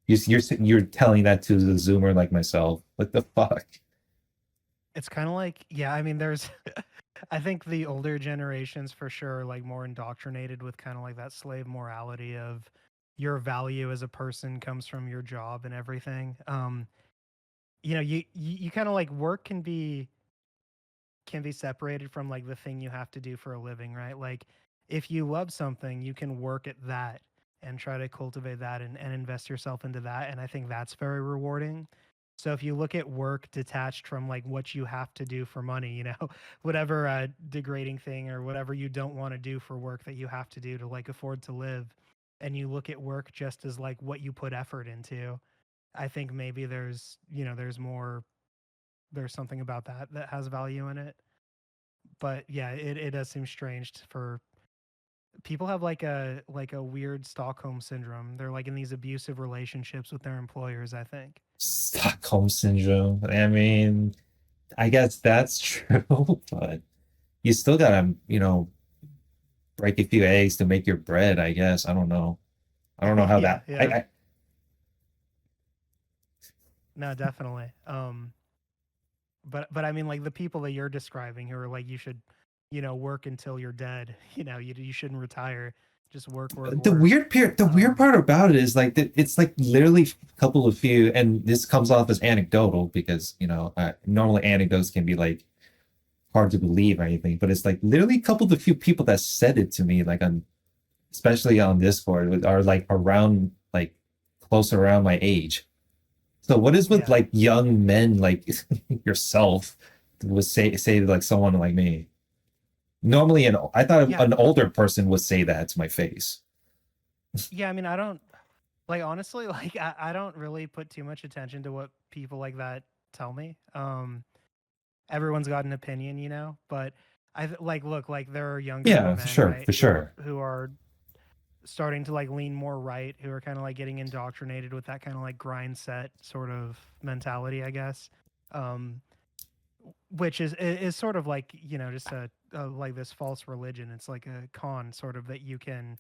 you're telling that to the Zoomer like myself. What the fuck? It's kind of like, yeah, I mean, there's, I think the older generations for sure are like more indoctrinated with kind of like that slave morality of your value as a person comes from your job and everything. You kind of like work can be separated from like the thing you have to do for a living, right? Like if you love something, you can work at that and try to cultivate that and invest yourself into that. And I think that's very rewarding. So if you look at work detached from like what you have to do for money, whatever degrading thing or whatever you don't want to do for work that you have to do to like afford to live, and you look at work just as like what you put effort into, I think maybe there's something about that has value in it. But yeah, it does seem strange for people have like a weird Stockholm syndrome. They're like in these abusive relationships with their employers, I think. Stockholm syndrome. I mean, I guess that's true, but you still gotta, break a few eggs to make your bread, I guess. I don't know. I don't know how Yeah, that yeah. I No, definitely. But I mean, like the people that you're describing who are like, you should, work until you're dead. You shouldn't retire. Just work, work, work. the weird Um, part about it is like that it's like literally a couple of few, and this comes off as anecdotal because normally anecdotes can be like hard to believe or anything, but it's like literally a couple of the few people that said it to me, like on especially on Discord, are like around like close around my age. So what is with yeah, like young men like yourself would say to like someone like me? Normally, I thought yeah, an older person would say that to my face. yeah. I mean, I don't like honestly, like I don't really put too much attention to what people like that tell me. Everyone's got an opinion, but like look, like there are younger Yeah, men, right, for sure. who are starting to like lean more right, who are kind of like getting indoctrinated with that kind of like grind set sort of mentality, I guess. Um, which is sort of like just a like this false religion. It's like a con sort of that you can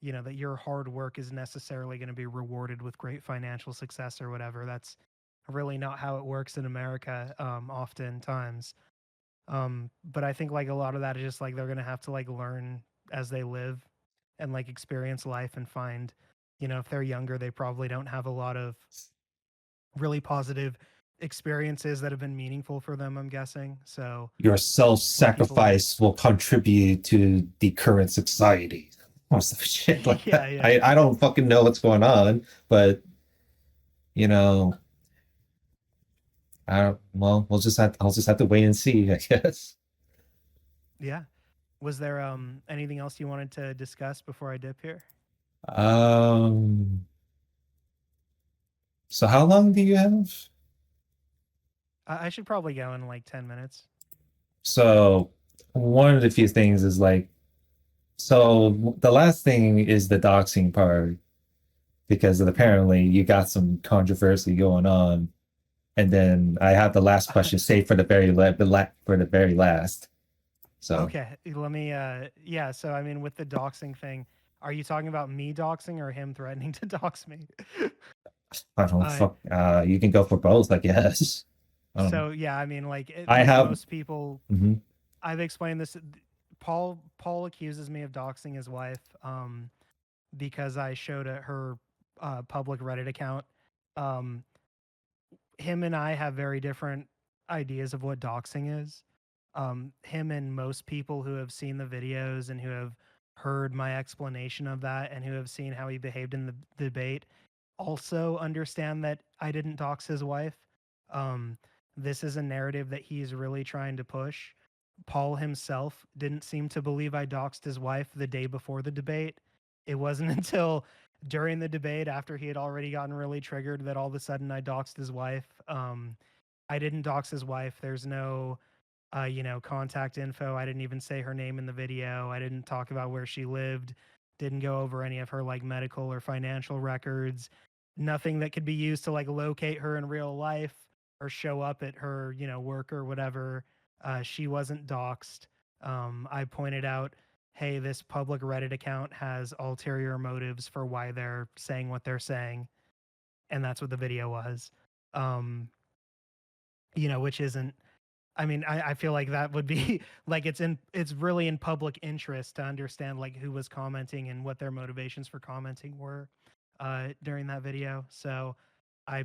that your hard work is necessarily going to be rewarded with great financial success or whatever. That's really not how it works in America, oftentimes. But I think like a lot of that is just like they're gonna have to like learn as they live and like experience life and find, if they're younger, they probably don't have a lot of really positive experiences that have been meaningful for them, I'm guessing. So Your when people like self-sacrifice will contribute to the current society. Or some shit like yeah, that. yeah. I don't fucking know what's going on, but you know, I don't, well, I'll just have to wait and see, I guess. Yeah. Was there anything else you wanted to discuss before I dip here? Um, so how long do you have? I should probably go in like 10 minutes. So one of the few things is like, so the last thing is the doxing part because apparently you got some controversy going on, and then I have the last question saved for the for the very last. So Okay, let me yeah, so I mean with the doxing thing, are you talking about me doxing or him threatening to dox me? I don't uh fuck. You can go for both, I guess. I don't know. so yeah, I mean like I like have. most people Mhm. I've explained this. Paul accuses me of doxing his wife because I showed her public Reddit account. Um him and I have very different ideas of what doxing is. Him and most people who have seen the videos and who have heard my explanation of that and who have seen how he behaved in the debate also understand that I didn't dox his wife. Um, this is a narrative that he's really trying to push. Paul himself didn't seem to believe I doxed his wife the day before the debate. It wasn't until during the debate, after he had already gotten really triggered, that all of a sudden I doxed his wife. I didn't dox his wife. There's no contact info. I didn't even say her name in the video. I didn't talk about where she lived. Didn't go over any of her like medical or financial records. Nothing that could be used to like locate her in real life or show up at her, work or whatever. She wasn't doxed. I pointed out, hey, this public Reddit account has ulterior motives for why they're saying what they're saying, and that's what the video was. Um, which isn't I mean, I feel like that would be like it's really in public interest to understand like who was commenting and what their motivations for commenting were during that video. So I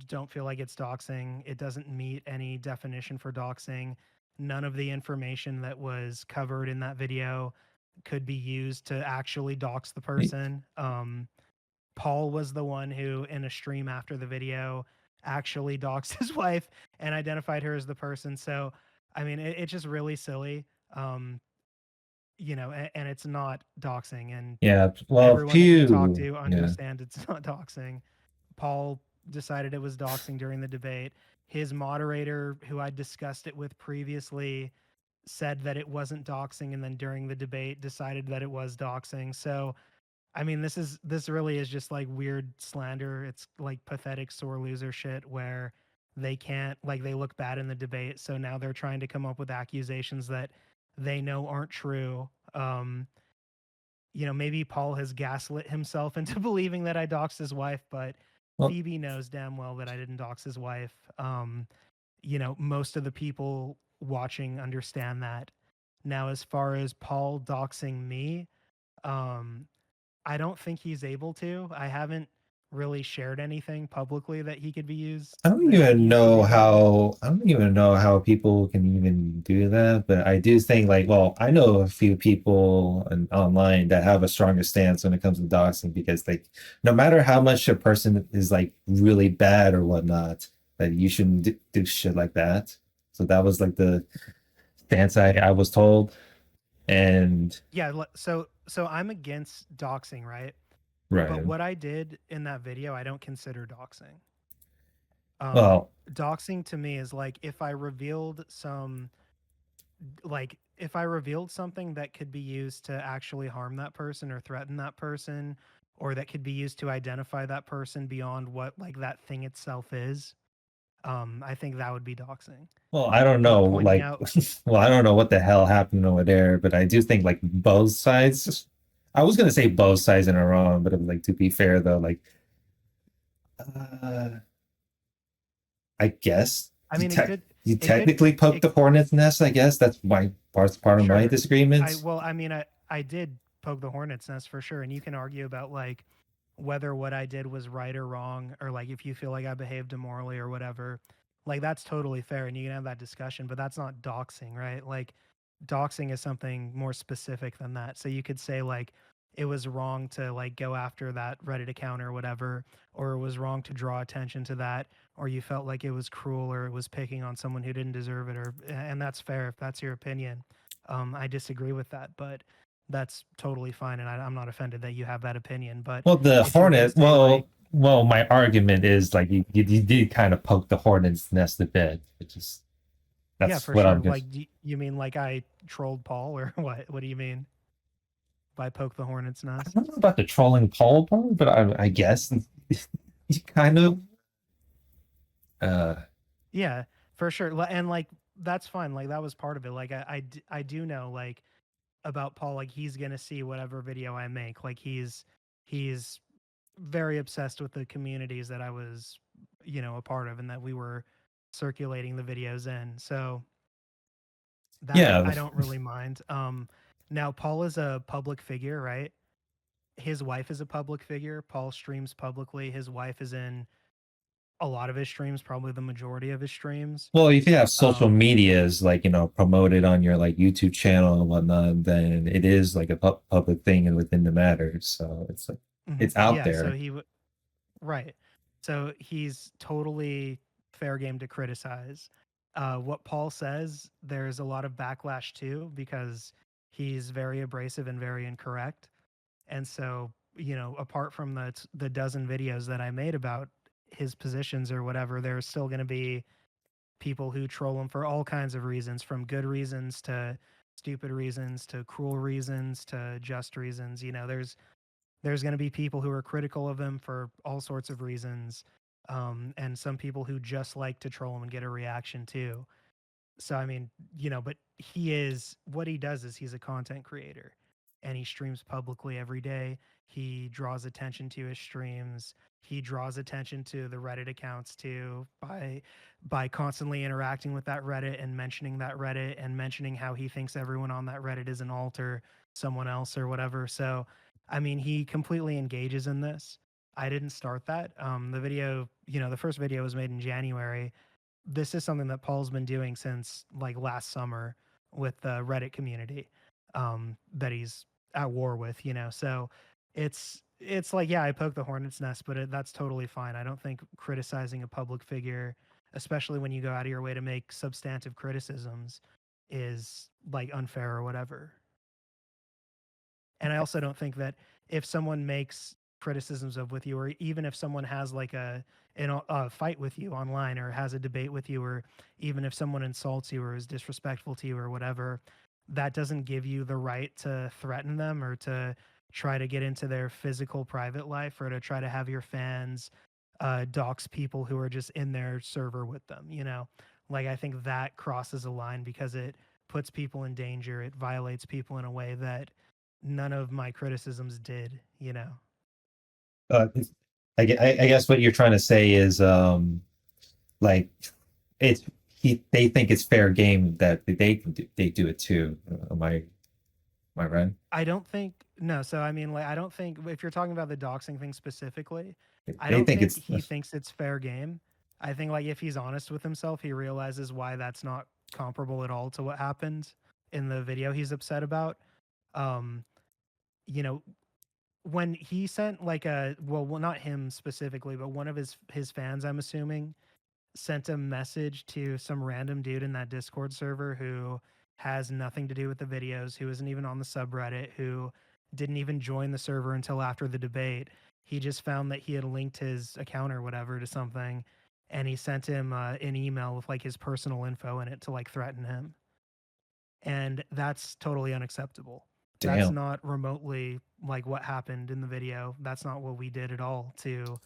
don't feel like it's doxing. It doesn't meet any definition for doxing. None of the information that was covered in that video could be used to actually dox the person. Paul was the one who, in a stream after the video, actually doxed his wife and identified her as the person. So, I mean, it's just really silly, um, and it's not doxing. And Yeah. Well, everyone that you talk pew. to Yeah. understand it's not doxing. Paul decided it was doxing during the debate. His moderator, who I discussed it with previously, said that it wasn't doxing, and then during the debate decided that it was doxing. So I mean, this really is just like weird slander. It's like pathetic sore loser shit where they can't like they look bad in the debate, so now they're trying to come up with accusations that they know aren't true. maybe Paul has gaslit himself into believing that I doxed his wife, but Well, Phoebe knows damn well that I didn't dox his wife. Most of the people watching understand that. Now, as far as Paul doxing me, um, I don't think he's able to. I haven't really shared anything publicly that he could be used that he could use to do that. I don't even know how people can even do that, but I do think like, well, I know a few people online that have a stronger stance when it comes to doxing because like no matter how much a person is like really bad or whatnot, that you shouldn't do shit like that. So that was like the stance I was told. And Yeah, so I'm against doxing, right? But right. what I did in that video, I don't consider doxing. Well, Doxing to me is like if I revealed if I revealed something that could be used to actually harm that person or threaten that person, or that could be used to identify that person beyond what like that thing itself is, I think that would be doxing. well, I don't But know, pointing like, out, well, I don't know what the hell happened over there, but I do think like both sides. I was gonna say both sides are wrong, but it was like to be fair though, like, uh, I guess I mean, it could, you it could, technically poked it the hornet's nest. I guess that's my part of my sure. disagreements. I mean, I did poke the hornet's nest for sure, and you can argue about like whether what I did was right or wrong, or like if you feel like I behaved immorally or whatever. Like that's totally fair, and you can have that discussion. But that's not doxing, right? Like doxing is something more specific than that. So you could say like it was wrong to like go after that Reddit account or whatever, or it was wrong to draw attention to that, or you felt like it was cruel or it was picking on someone who didn't deserve it, or and that's fair if that's your opinion. I disagree with that, but that's totally fine, and I'm not offended that you have that opinion. But Well, the if you're gonna hornet, say like, my argument is like you did kind of poke the hornet's nest a bit. It just yeah, that's for what sure. I'm gonna. Like, you mean like I trolled Paul, or what? What do you mean by poke the hornet's I nest? don't know about the trolling Paul part, but I guess you kind of. Uh, Yeah, for sure. And like that's fine. Like that was part of it. Like I do know like about Paul. Like he's gonna see whatever video I make. Like he's very obsessed with the communities that I was, a part of, and that we were circulating the videos in. So that yeah, I don't really mind. Now Paul is a public figure, right? His wife is a public figure. Paul streams publicly. His wife is in a lot of his streams, probably the majority of his streams. well, if you have social Um, medias like promoted on your like YouTube channel and whatnot, then it is like a public thing and within the matter. So it's like it's out yeah, so there. right. So he's totally fair game to criticize. What Paul says, there's a lot of backlash too because he's very abrasive and very incorrect. And so, apart from the dozen videos that I made about his positions or whatever, there's still going to be people who troll him for all kinds of reasons, from good reasons to stupid reasons to cruel reasons to just reasons. There's going to be people who are critical of him for all sorts of reasons, and some people who just like to troll him and get a reaction too. So I mean, but what he does is he's a content creator, and he streams publicly every day. He draws attention to his streams. He draws attention to the Reddit accounts too by constantly interacting with that Reddit and mentioning that Reddit and mentioning how he thinks everyone on that Reddit is an alt or someone else or whatever. So I mean, he completely engages in this. I didn't start that. The video, the first video was made in January. This is something that Paul's been doing since like last summer with the Reddit community, that he's at war with, So it's like, yeah, I poked the hornet's nest, but that's totally fine. I don't think criticizing a public figure, especially when you go out of your way to make substantive criticisms, is like unfair or whatever. And I also don't think that if someone makes criticisms of with you, or even if someone has like a fight with you online, or has a debate with you, or even if someone insults you or is disrespectful to you or whatever, that doesn't give you the right to threaten them or to try to get into their physical private life, or to try to have your fans dox people who are just in their server with them. Like I think that crosses a line because it puts people in danger. It violates people in a way that none of my criticisms did, you know. Uh, I guess what you're trying to say is like it's they think it's fair game that they do it too. Am I right? I don't think no. So I mean, like, I don't think if you're talking about the doxing thing specifically, I They don't think think it's he thinks it's fair game. I think like if he's honest with himself, he realizes why that's not comparable at all to what happened in the video he's upset about. Um, you know, when he sent like well, not him specifically, but one of his fans, I'm assuming, sent a message to some random dude in that Discord server who has nothing to do with the videos, who isn't even on the subreddit, who didn't even join the server until after the debate. He just found that he had linked his account or whatever to something, and he sent him an email with like his personal info in it to like threaten him. And that's totally unacceptable. That's damn. not remotely like what happened in the video. That's not what we did at all to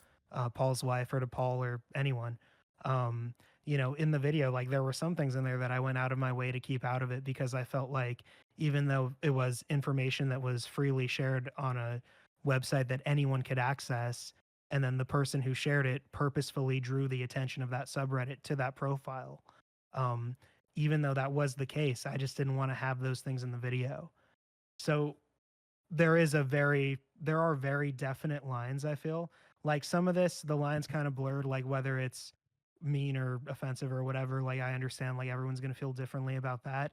Paul's wife or to Paul or anyone. Um, in the video, like there were some things in there that I went out of my way to keep out of it because I felt like even though it was information that was freely shared on a website that anyone could access, and then the person who shared it purposefully drew the attention of that subreddit to that profile. Um, Even though that was the case, I just didn't want to have those things in the video. So there are very definite lines, I feel. Like some of this, the lines kind of blurred, like whether it's mean or offensive or whatever. Like I understand like everyone's gonna feel differently about that.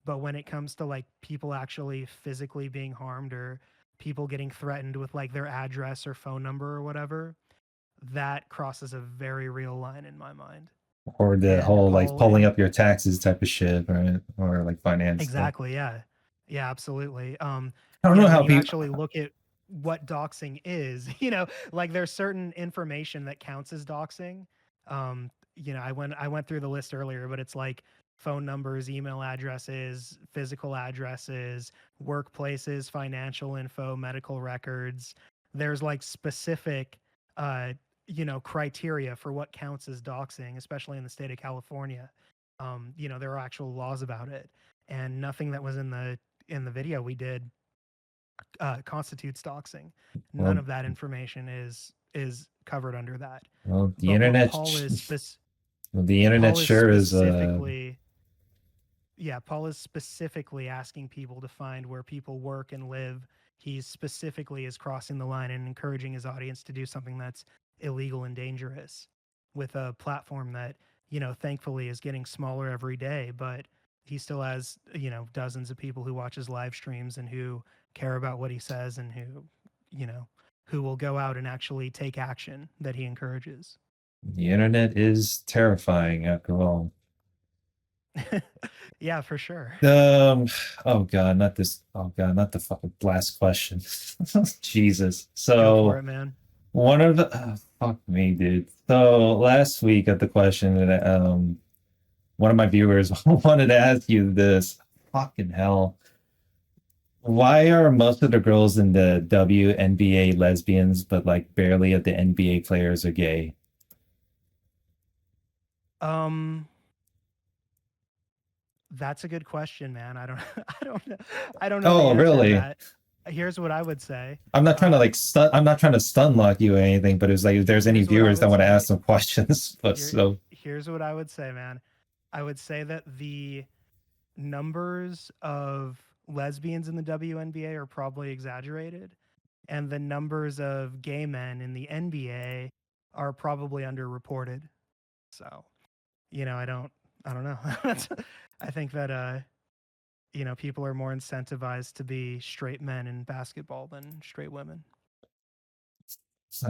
But when it comes to like people actually physically being harmed or people getting threatened with like their address or phone number or whatever, that crosses a very real line in my mind. Or the And whole like Paul pulling and up your taxes type of shit, right? Or like finance stuff. exactly, yeah. Yeah, absolutely. I don't know When how you people. actually look at what doxing is, like there's certain information that counts as doxing. I went through the list earlier, but it's like phone numbers, email addresses, physical addresses, workplaces, financial info, medical records. There's like specific criteria for what counts as doxing, especially in the state of California. There are actual laws about it, and nothing that was in the video we did constitutes doxing. None Well, of that information is covered under that. well, the But what internet. Paul is Well, the internet sure is. specifically, yeah, Paul is specifically asking people to find where people work and live. He specifically is crossing the line and encouraging his audience to do something that's illegal and dangerous with a platform that, thankfully is getting smaller every day, but he still has, dozens of people who watch his live streams and who care about what he says and you know, who will go out and actually take action that he encourages. The internet is terrifying after all. Yeah, for sure. Um. Oh God, not this. Oh God, not the fucking last question. Jesus. Go for So it, man. one of the fuck me, dude. So last week at the question that one of my viewers wanted to ask you this. Fucking hell. Why are most of the girls in the WNBA lesbians, but like barely of the NBA players are gay? Um, that's a good question, man. I don't, I don't know the Oh, answer to really? that. Here's what I would say. I'm not trying to Uh, like stun. I'm not trying to stun lock you or anything, but it's like if there's any here's what I viewers that would want to say. ask some questions. But Here, so here's what I would say, man. I would say that the numbers of lesbians in the WNBA are probably exaggerated, and the numbers of gay men in the NBA are probably underreported. So, I don't know. I think that people are more incentivized to be straight men in basketball than straight women.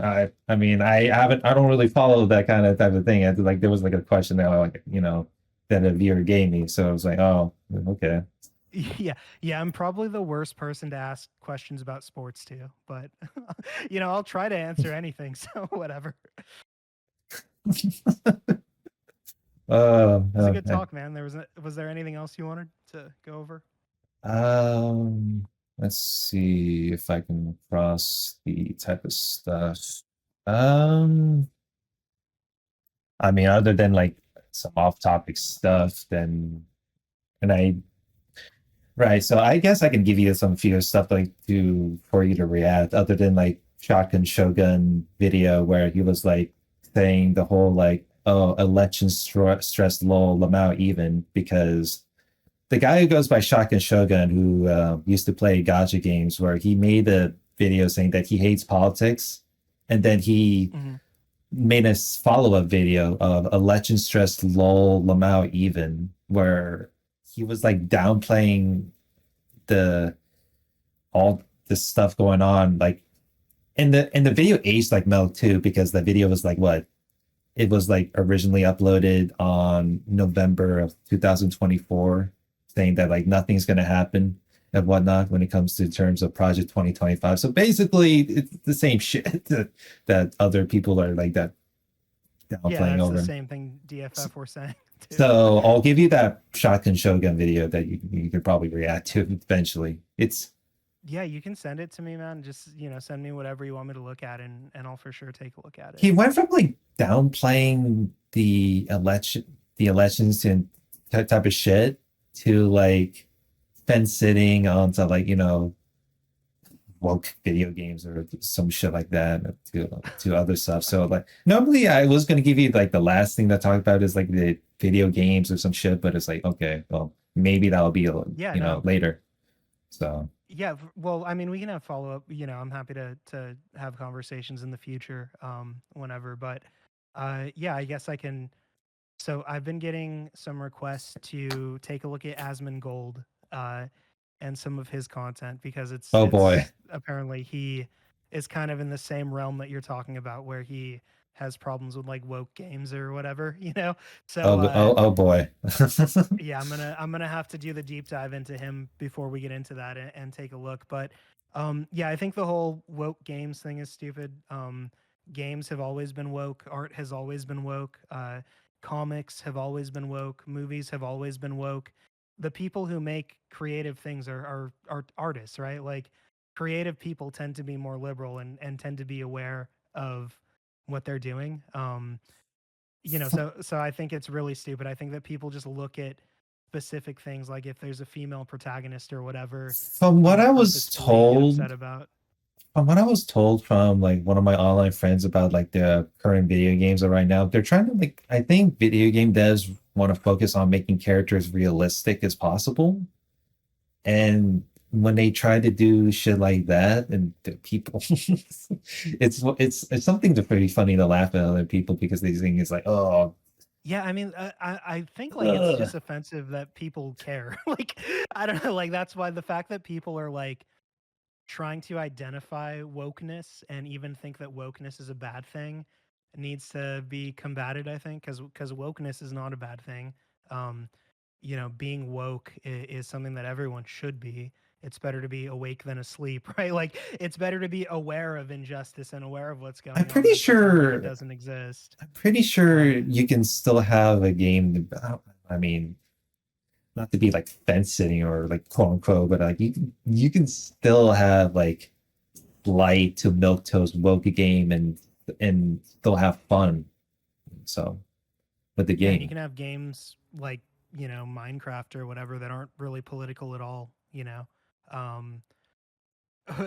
I mean, I don't really follow that kind of type of thing. I like there was like a question that like that a viewer gave me, so I was like, oh, okay. Yeah, yeah, I'm probably the worst person to ask questions about sports to, but I'll try to answer anything, so whatever. It was a good Okay. talk, man. Was there anything else you wanted to go over? Let's see if I can cross the type of stuff. Um, I mean, other than like some off-topic stuff, then and I Right. So I guess I can give you some few stuff like to for you to react, other than like Shotgun Shogun video where he was like saying the whole like, oh, election stress lol Lamau even because the guy who goes by Shotgun Shogun who used to play gacha games where he made a video saying that he hates politics, and then he Hmm. made a follow-up video of election stress lol Lamau even where he was like downplaying the all this stuff going on. Like in the video aged like milk too, because the video was like what it was like originally uploaded on November of 2024, saying that like nothing's gonna happen and whatnot when it comes to terms of Project 2025. So basically it's the same shit that other people are like that Yeah, downplaying that's the over. same thing DFF were saying too. So I'll give you that Shotgun Shogun video that you could probably react to eventually. It's Yeah, you can send it to me, man. Just send me whatever you want me to look at, and I'll for sure take a look at it. he went from like downplaying the elections and type of shit to like fence sitting onto like woke video games or some shit like that to other stuff. So like normally I was gonna give you like the last thing to talk about is like the video games or some shit, but it's like okay, well maybe that'll be Yeah, no. later. So Yeah, well, I mean, we can have follow up. I'm happy to have conversations in the future, whenever. But yeah, I guess I can. So I've been getting some requests to take a look at Asmongold, uh, and some of his content because it's oh boy, it's apparently he is kind of in the same realm that you're talking about, where he has problems with like woke games or whatever. So oh boy. yeah, I'm gonna have to do the deep dive into him before we get into that, and take a look. But yeah, I think the whole woke games thing is stupid. Games have always been woke. Art has always been woke. Comics have always been woke. Movies have always been woke. The people who make creative things are artists, right? Like creative people tend to be more liberal, and tend to be aware of what they're doing. So I think it's really stupid. I think that people just look at specific things, like if there's a female protagonist or whatever, From what I was purposefully get upset told, about. from what I was told from like one of my online friends about like the current video games are right now, they're trying to like I think video game devs want to focus on making characters realistic as possible. And when they try to do shit like that, and the people, it's something that's pretty funny to laugh at other people because they think it's like, oh, Yeah, I mean, I think like it's ugh. just offensive that people care. Like I don't know, like that's why the fact that people are like trying to identify wokeness and even think that wokeness is a bad thing needs to be combated, I think, because wokeness is not a bad thing. um Being woke is something that everyone should be. It's better to be awake than asleep, right? Like it's better to be aware of injustice and aware of what's I'm going on pretty than pretend like it sure. doesn't exist. I'm pretty sure uh you can still have a game. I mean, not to be like fence sitting or like quote unquote, but like you can still have like light to milk toast woke game and still have fun. So with the yeah, and you game, can have games like Minecraft or whatever that aren't really political at all. um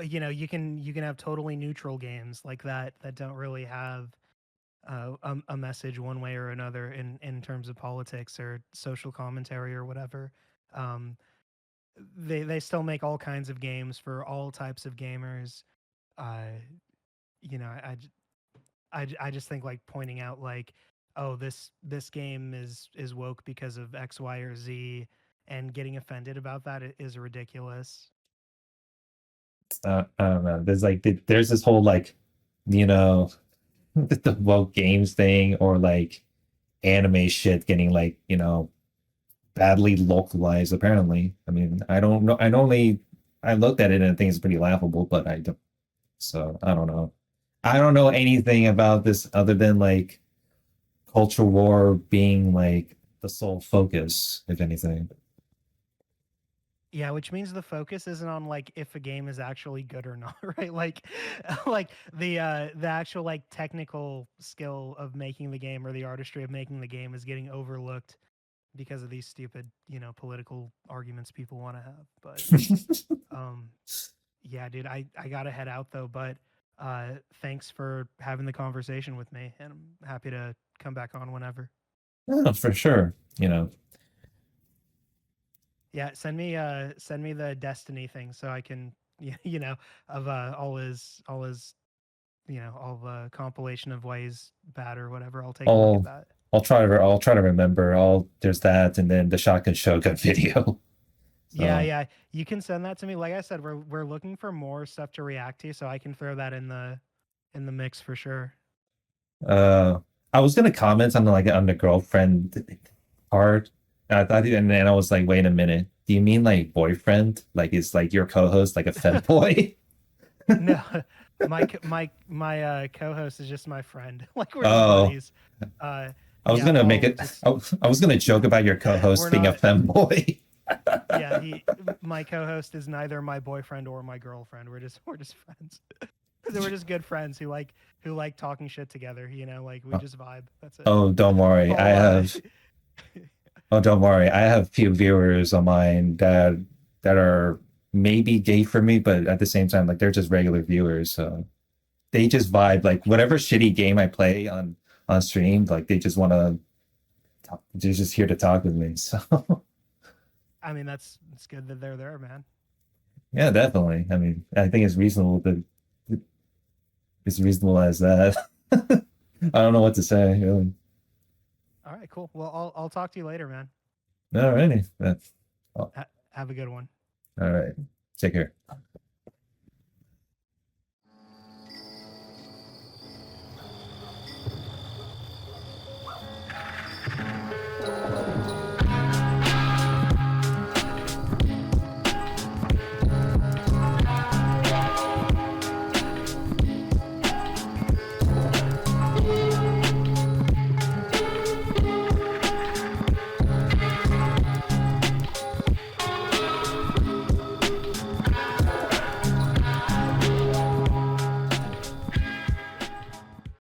you can have totally neutral games like that don't really have a message one way or another in terms of politics or social commentary or whatever. um they still make all kinds of games for all types of gamers. uh you know I, I just think like pointing out like, oh, this game is woke because of X, Y, or Z, and getting offended about that is ridiculous. I don't know. There's like there's this whole like you know the woke games thing or like anime shit getting like badly localized. Apparently, I mean I don't know. I looked at it and I think it's pretty laughable, but I don't. So I don't know. I don't know anything about this other than like culture war being like the sole focus, if anything. Yeah, which means the focus isn't on like if a game is actually good or not, right? Like like the actual like technical skill of making the game or the artistry of making the game is getting overlooked because of these stupid, political arguments people want to have. But um, yeah, dude, I gotta head out though. But thanks for having the conversation with me, and I'm happy to come back on whenever. Yeah, for sure. You know, Yeah, send me the Destiny thing so I can of all his all the compilation of why he's bad or whatever. I'll take a look at I'll that. I'll try to remember. I'll There's that, and then the Shotgun Shogun video. Yeah, So yeah. You can send that to me. Like I said, we're looking for more stuff to react to, so I can throw that in the mix for sure. uh, I was gonna comment on on the girlfriend part. I thought, and then I was like, wait a minute. Do you mean like boyfriend? Like is like your co-host like a femboy? No, my co-host is just my friend. Like we're just Oh, buddies. Uh, I was yeah, gonna make I'll it. just I was gonna joke about your we're co-host being a not. femboy. Yeah, my co-host is neither my boyfriend or my girlfriend. We're just friends. We're just good friends who like talking shit together. Like we just vibe. That's it. Oh, don't worry. I I'll have. Oh, don't worry. I have few viewers of mine that are maybe gay for me, but at the same time, like they're just regular viewers. So they just vibe like whatever shitty game I play on stream. Like they just want to. They're just here to talk with me. So I mean, that's it's good that they're there, man. yeah, definitely. I mean, I think it's reasonable to as reasonable as that. I don't know what to say, really. All right, cool. Well, I'll talk to you later, man. Alrighty. All Have a good one. right. Take care.